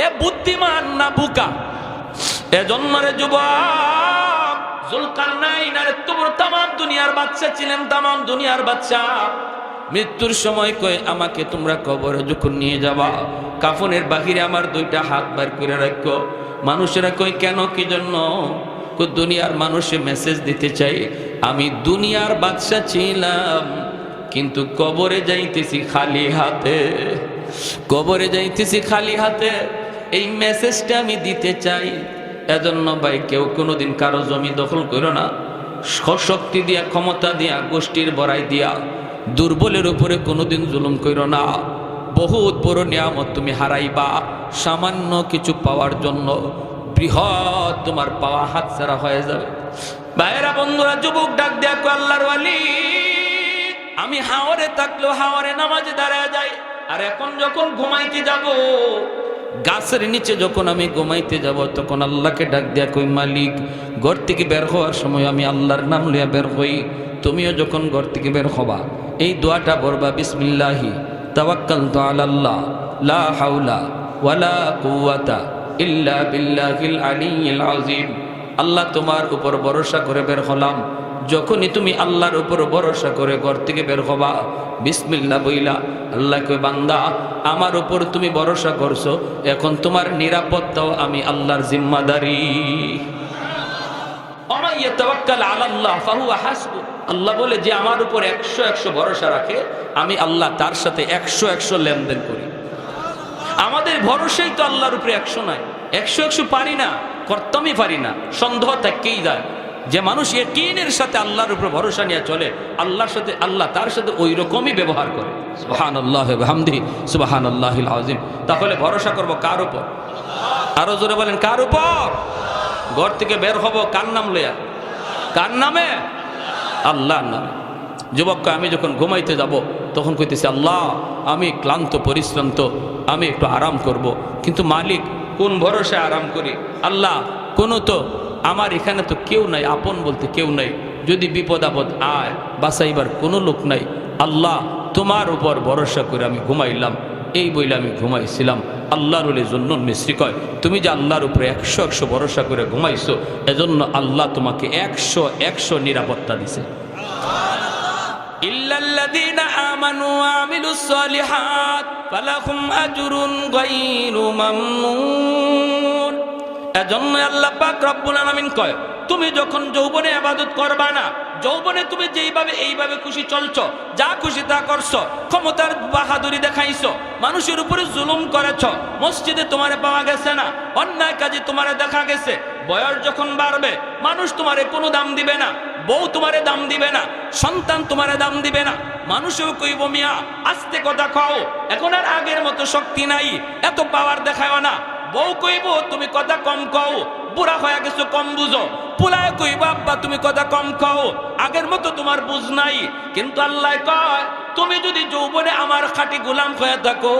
[SPEAKER 1] এ বুদ্ধিমান না বুকা? এজন্য রে যুবক, জুলকারনাইন আরে তোমরা তামাম দুনিয়ার বাদশা ছিলেন, তামাম দুনিয়ার বাদশা। মৃত্যুর সময় কয় আমাকে তোমরা কবরে যখন নিয়ে যাবা, কাফনের বাহিরে আমার 2টা হাত বার করে রাখো। মানুষেরা কয় কেন, কি জন্য? দুনিয়ার মানুষে মেসেজ দিতে চাই আমি দুনিয়ার বাদশা ছিলাম, কিন্তু কবরে যাইতেছি খালি হাতে। কবরে যাইতেছি খালি হাতে, এই মেসেজটা আমি দিতে চাই। এজন্য ভাই, কেউ কোনোদিন কারো জমি দখল করো না। শক্তি দিয়া, ক্ষমতা দিয়া, গোষ্ঠীর বড়াই দিয়া দুর্বলের উপরে কোনোদিন জুলুম করো না। বহুত বড় নিয়ামত তুমি হারাইবা সামান্য কিছু পাওয়ার জন্য। বৃহৎ তোমার পাওয়া হাতছাড়া হয়ে যাবে। ভাইয়েরা, বন্ধুরা, যুবক ডাক দেয়া কো আল্লাহর ওয়ালি, আমি হাওরে থাকলেও হাওরে নামাজে দাঁড়ায় যাই। আর এখন যখন ঘুমাইতে যাব, গাছের নিচে যখন আমি ঘুমাইতে যাব, তখন আল্লাহকে ডাক দেয়া কই মালিক, ঘর থেকে বের হওয়ার সময় আমি আল্লাহর নাম লইয়া বের হই। তুমিও যখন ঘর থেকে বের হবা, এই দোয়াটা পড়বা, বিসমিল্লাহি তাওয়াক্কালতু আলাল্লাহ লা হাওলা ওয়ালা কুওয়াতা ইল্লা বিল্লাহিল আলিয়্যিল আযীম। আল্লাহ, তোমার উপর ভরসা করে বের হলাম। যখনই তুমি আল্লাহর উপর ভরসা করে ঘর থেকে বের হবা, বিসমিল্লাহ বইলা আল্লাহ কই বান্দা, আমার উপর তুমি ভরসা করছো, এখন তোমার নিরাপত্তাও আমি আল্লাহর জিম্মাদারি। ওয়া ইয়াতাওয়াক্কাল আলাল্লাহ ফাহুয়া হাসবু। আল্লাহ বলে যে আমার উপর 100 ভরসা রাখে, আমি আল্লাহ তার সাথে 100 লেনদেন করি। আমাদের ভরসাই তো আল্লাহর উপরে 100 নাই। 100 পারি না, করতামই পারি না, সন্দেহ থাকতেই যায়। যে মানুষ ইয়াকিনের সাথে আল্লাহর উপর ভরসা নিয়ে চলে, আল্লাহর সাথে আল্লাহ তার সাথে ওই রকমই ব্যবহার করে। সুবহানাল্লাহ ওয়া বিহামদিহি সুবহানাল্লাহিল আযীম। তাহলে ভরসা করব কার উপর? আরো জোরে বলেন, কার উপর? ঘর থেকে বের হব কার নাম লইয়া? কার নামে? আল্লাহর নামে। যুবক, আমি যখন ঘুমাইতে যাব, তখন কইতেছি আল্লাহ, আমি ক্লান্ত পরিশ্রান্ত, আমি একটু আরাম করব। কিন্তু মালিক, কোন ভরসায় আরাম করি? আল্লাহ, কোনো তো আমার এখানে তো কেউ নাই, আপন বলতে কেউ নাই। যদি বিপদ আপদ আয়, বাঁচাইবার কোনো লোক নাই। আল্লাহ, তোমার উপর ভরসা করে আমি ঘুমাইলাম। এই বইলে আমি ঘুমাইছিলাম। আল্লাহর ওলি জুন্নুন মিসরি কয়, তুমি যে আল্লাহর উপরে 100 ভরসা করে ঘুমাইছো, এজন্য আল্লাহ তোমাকে 100 নিরাপত্তা দিছে। ইল্লাল্লাযীনা আমানু ওয়া আমিলুস সালিহাত ফালাহুম আজরুন গায়রু মামনুন। এজন্য আল্লাহ পাক রব্বুল আলামিন কয়, তুমি যখন যৌবনে ইবাদত করবা না, যৌবনে তুমি যেইভাবে এইভাবে খুশি চলছো, যা খুশি তা করছো, ক্ষমতার বাহাদুরি দেখাইছো, মানুষের উপরে জুলুম করেছো, মসজিদে তোমারে পাওয়া গেছে না, অন্যায় কাজে তোমারে দেখা গেছে। বয়স যখন বাড়বে, মানুষ তোমারে কোনো দাম দিবে না, বউ তোমারে দাম দিবে না, সন্তান তোমারে দাম দিবে না। মানুষও কইব, মিয়া আস্তে কথা খাও, এখন আর আগের মতো শক্তি নাই, এত পাওয়ার দেখাও না। বউ কইব, তুমি কথা কম কও, বুড়া হয়ে গেছো, কম বুঝো। পুলায় কইব, আব্বা তুমি কথা কম খাও, আগের মতো তোমার বুঝ নাই। কিন্তু আল্লাহ কয়, তুমি যদি যৌবনে আমার খাঁটি গোলাম হয়ে থাকো,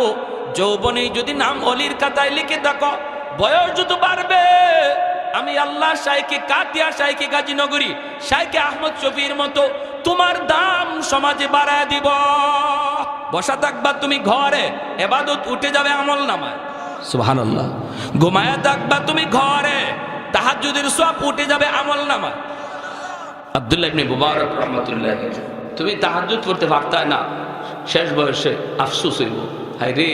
[SPEAKER 1] যৌবনে যদি নাম অলির খাতায় লিখে থাকো, বয়স যত বাড়বে, আমি আল্লাহ শাইখে কাতিয়া, শাইখে গাজীনগরী, শাইখে আহমদ শফির মতো তোমার দাম সমাজে বাড়ায় দিব। বসা থাকবা তুমি ঘরে, ইবাদত উঠে যাবে আমল নামায়। সুবহানাল্লাহ। ঘুমায়া থাকবা তুমি ঘরে, তাহাজ্জুদের সওয়াব উঠে যাবে আমল নামায়। আব্দুল্লাহ ইবনে মুবারক রাহমাতুল্লাহ, তুমি তাহাজ্জুদ পড়তে পারতা না, শেষ বয়সে আফসোস হইব, হায় রে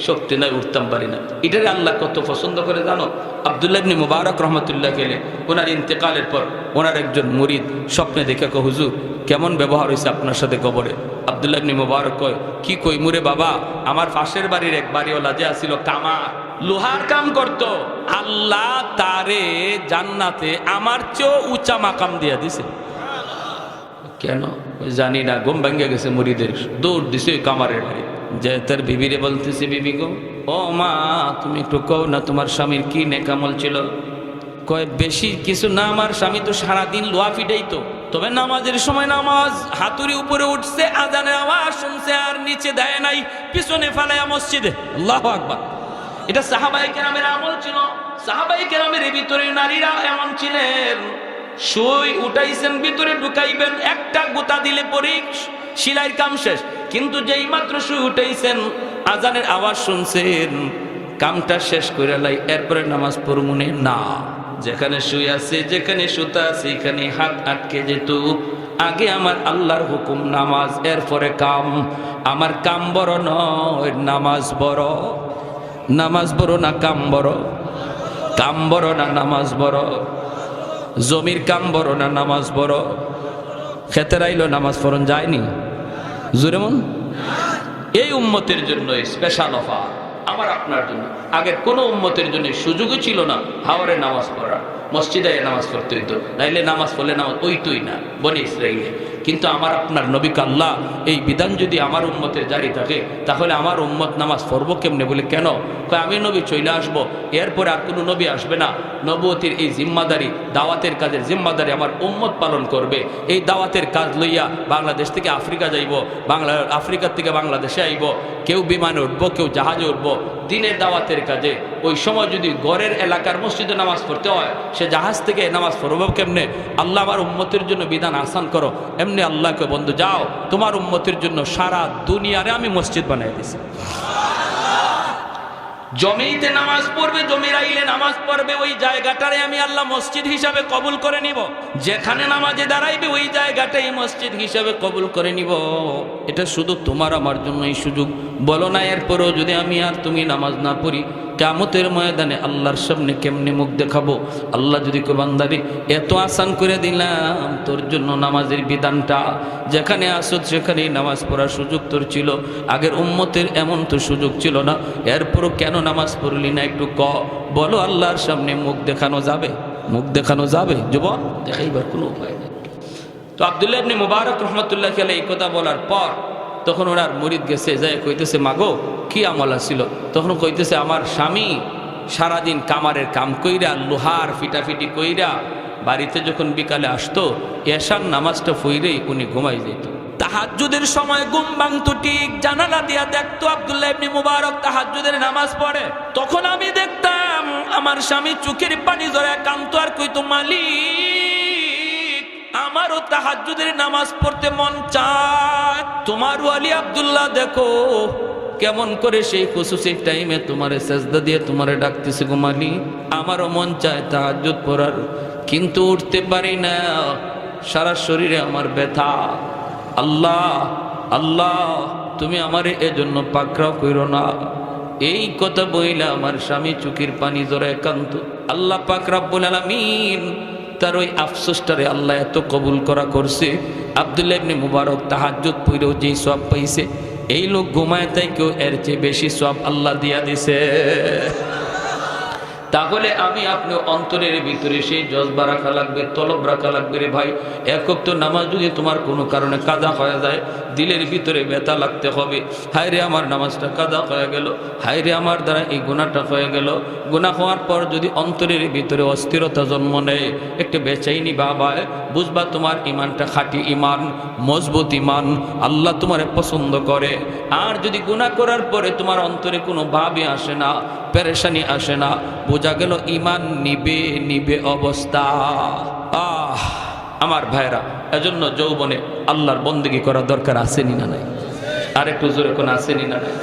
[SPEAKER 1] শক্তি নাই, উঠতাম পারি না। এটারে আল্লাহ কত পছন্দ করে জানো? আব্দুল্লাহ ইবনে মুবারক রহমতুল্লাহ আলাইহি ওনার ইন্তেকালের পর ওনার একজন মুরিদ স্বপ্নে দেখে কয়, হুজুর কেমন ব্যবহার হয়েছে আপনার সাথে কবরে? আব্দুল্লাহ ইবনে মুবারক কয়, কি কই মুরে বাবা, আমার পাশের বাড়ির এক বাড়িওয়ালা যে আসিল কামার, লোহার কাম করত, আল্লাহ তারে জান্নাতে আমার চেয়েও উঁচা মাকাম দিয়া দিছে। কেন জানি না, ঘুম ভেঙে গেছে মুরিদের, দৌড় দিছে কামারের বাড়ি, যে তার বিবিরে বলতেছে, বিবি গো, ও মা তুমি একটু কও না তোমার স্বামীর কি নেকামল ছিল? কয় বেশি কিছু না, আমার স্বামী তো সারাদিন লোহা ফিটাইতো, তবে নামাজের সময় নামাজ হাতুড়ি উপরে উঠছে, আজানের আওয়াজ শুনছে আর নিচে দেয় নাই, পিছনে ফালায়া মসজিদে। আল্লাহু আকবার। এটা সাহাবায়ে কেরামের আমল ছিল। সাহাবায়ে কেরামের ভিতরে নারীরা এমন ছিলেন, সুই উঠাইছেন, ভিতরে ঢুকাইবেন, একটা গোতা দিলে পরে সিলাইয়ের কাম শেষ। কিন্তু যেই মাত্র সুই উঠাইছেন, আজানের আওয়াজ শুনছেন, কামটা শেষ করে লাই, এরপরে নামাজ পড়মুনে না। যেখানে শুই আছে, যেখানে সুতা আছে, এখানে হাত আটকে যেত। আগে আমার আল্লাহর হুকুম নামাজ, এরপরে কাম। আমার কাম বড় নয়, নামাজ বড়। নামাজ বড় না কাম বড়? কাম বড় না নামাজ বড়? জমির কাম বড় না নামাজ বড়? খেতে রাইল নামাজ পড়ন যায়নি জোরে মন। এই উম্মতের জন্য স্পেশাল অফার, আমার আপনার জন্য। আগের কোনো উম্মতের জন্য সুযোগই ছিল না হাওরে নামাজ পড়া, মসজিদে নামাজ পড়তে হইতো, নাইলে নামাজ পড়লে নামাজ ওইতই না বনি ইসরাইলে। কিন্তু আমার আপনার নবীকে আল্লাহ এই বিধান যদি আমার উম্মতের জারি থাকে, তাহলে আমার উম্মত নামাজ পড়বো কেমনে? বলে কেন? আমি নবী চলে আসবো, এরপরে আর কোনো নবী আসবে না। নবুয়তির এই জিম্মাদারি, দাওয়াতের কাজের জিম্মাদারি আমার উম্মত পালন করবে। এই দাওয়াতের কাজ লইয়া বাংলাদেশ থেকে আফ্রিকা যাইব, আফ্রিকার থেকে বাংলাদেশে আইব, কেউ বিমানে উঠবো, কেউ জাহাজে উঠবো দিনের দাওয়াতের কাজে। ওই সময় যদি গড়ের এলাকার মসজিদে নামাজ পড়তে হয়, সে জাহাজ থেকে নামাজ পড়ব কেমনে? আল্লাহ আমার উম্মতের জন্য বিধান আসান করো। এমনি আল্লাহকে বন্ধু যাও, তোমার উম্মতের জন্য সারা দুনিয়ারে আমি মসজিদ বানাই দিছি। জমিতে নামাজ পড়বে, জমির আইলে নামাজ পড়বে, ওই জায়গাটারে আমি আল্লাহ মসজিদ হিসাবে কবুল করে নিব। যেখানে নামাজে দাঁড়াইবে ওই জায়গাটাই মসজিদ হিসাবে কবুল করে নিব। এটা শুধু তোমার আমার জন্য এই সুযোগ। বলো না এরপরেও যদি আমি আর তুমি নামাজ না পড়ি, কিয়ামতের ময়দানে আল্লাহর সামনে কেমনে মুখ দেখাবো? আল্লাহ যদি কো বান্দারে এত আসান করে দিলাম তোর জন্য নামাজের বিধানটা, যেখানে আসত সেখানেই নামাজ পড়ার সুযোগ তোর ছিল, আগের উম্মতের এমন তো সুযোগ ছিল না, এরপরও কেন নামাজ পড়লি না? একটু বলো। আল্লাহর সামনে মুখ দেখানো যাবে? মুখ দেখানো যাবে? যুবক দেখাইবার কোনো উপায় নেই। তো আব্দুল্লাহ ইবনে মুবারক রহমতুল্লাহ আলাইহি এই কথা বলার পর তখন ওনার মুরিদ গেছে, যায় কইতেছে, মাগো কি আমল ছিল? তখন কইতেছে, আমার স্বামী সারাদিন কামারের কাম কইরা, লোহার ফিটাফিটি কইরা বাড়িতে যখন বিকালে আসতো, এশার নামাজটা পড়েই উনি ঘুমাই যেত। তাহাজ্জুদের সময় ঘুম ভাঙতো ঠিক, জানালা দিয়া দেখতো আব্দুল্লাহ ইবনে মুবারক তাহাজ্জুদের নামাজ পড়ে। তখন আমি দেখতাম আমার স্বামী চোখের পানি ধরে কাঁদতো আর কইতো, মালিক আমারও তাহাজ্জুদের নামাজ পড়তে মন চায়। তোমার ওয়ালি আব্দুল্লাহ দেখো কেমন করে সেই খুশুসি টাইমে তোমারে সেজদা দিয়ে তোমারে ডাকতেছে, গো মালিক আমারও মন চায় তাহাজ্জুদ পড়ার, কিন্তু উঠতে পারি না, সারা শরীরে আমার ব্যথা। আল্লাহ আল্লাহ তুমি আমারে এজন্য পাকড়াও কইরো না। এই কথা বইলা আমার স্বামী চোখের পানি জড়ায় কান্ত। আল্লাহ পাক রব্বুল আলামিন তার ওই আফসোসটারে আল্লাহ এত কবুল করা করছে। আব্দুল্লাহ ইবনে মুবারক তাহাজ্জুদ পড়েও যেই সওয়াব পাইছে, এই লোক ঘুমায় তাই কেউ এর চেয়ে বেশি সওয়াব আল্লাহ দিয়া দিছে। তাহলে আমি আপনি অন্তরের ভিতরে সেই জজবা রাখা লাগবে, তলব রাখা লাগবে। রে ভাই, এক ওয়াক্ত নামাজ যদি তোমার কোনো কারণে কাদা হয়ে যায়, দিলের ভিতরে ব্যথা লাগতে হবে, হায় রে আমার নামাজটা কাদা হয়ে গেল, হায় রে আমার দ্বারা এই গুনাহটা হয়ে গেল। গুনাহ হওয়ার পর যদি অন্তরের ভিতরে অস্থিরতা জন্ম নেয়, একটু বেচাইনি বাবায়, বুঝবা তোমার ইমানটা খাঁটি ইমান, মজবুত ইমান, আল্লাহ তোমারে পছন্দ করে। আর যদি গুনাহ করার পরে তোমার অন্তরে কোনো ভাবই আসে না, পেরেশানি আসে না, বোঝা গেল ইমান নিবে নিবে অবস্থা। আমার ভাইরা, এজন্য যৌবনে আল্লাহর বন্দেগী করা দরকার, আসেনি না নাই? আর একটু জোরে কোন আসেনি না নাই?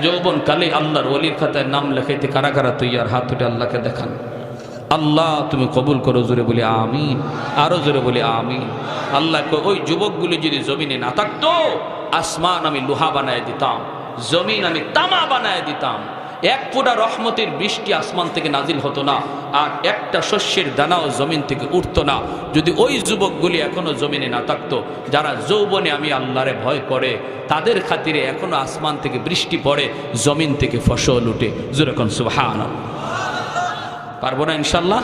[SPEAKER 1] যৌবন কালে আল্লাহর ওলির খাতায় নাম লেখাইতে কারা কারা তৈয়ার? হাত উঠে আল্লাহকে দেখান। আল্লাহ তুমি কবুল করো, জোরে বলি আমিন, আরো জোরে বলি আমিন। আল্লাহ ওই যুবকগুলি যদি জমিনে না থাকতো, আসমান আমি লোহা বানায় দিতাম, জমিন আমি তামা বানায় দিতাম, এক ফোঁটা রহমতের বৃষ্টি আসমান থেকে নাজিল হতো না, আর একটা শস্যের দানাও জমিন থেকে উঠতো না, যদি ওই যুবকগুলি এখনো জমিনে না থাকতো, যারা যৌবনে আমি আল্লাহরে ভয় করে, তাদের খাতিরে এখনো আসমান থেকে বৃষ্টি পড়ে, জমিন থেকে ফসল উঠে। যেরকম সুবহানাল্লাহ। পারবো না ইনশাল্লাহ?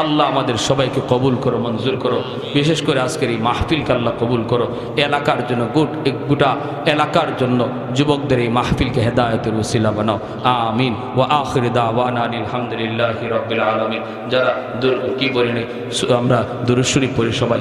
[SPEAKER 1] আল্লাহ আমাদের সবাইকে কবুল করো, মঞ্জুর করো। বিশেষ করে আজকের এই মাহফিলকে আল্লাহ কবুল করো। এলাকার জন্য গোটা এলাকার জন্য যুবকদের এই মাহফিলকে হেদায়েতের ওসিলা বানাও। আমিন। ওয়া আখির দাওয়ানা আলহামদুলিল্লাহি রাব্বিল আলামিন। যারা কি বলি আমরা দুরূদ শরীফ পড়ি সবাই।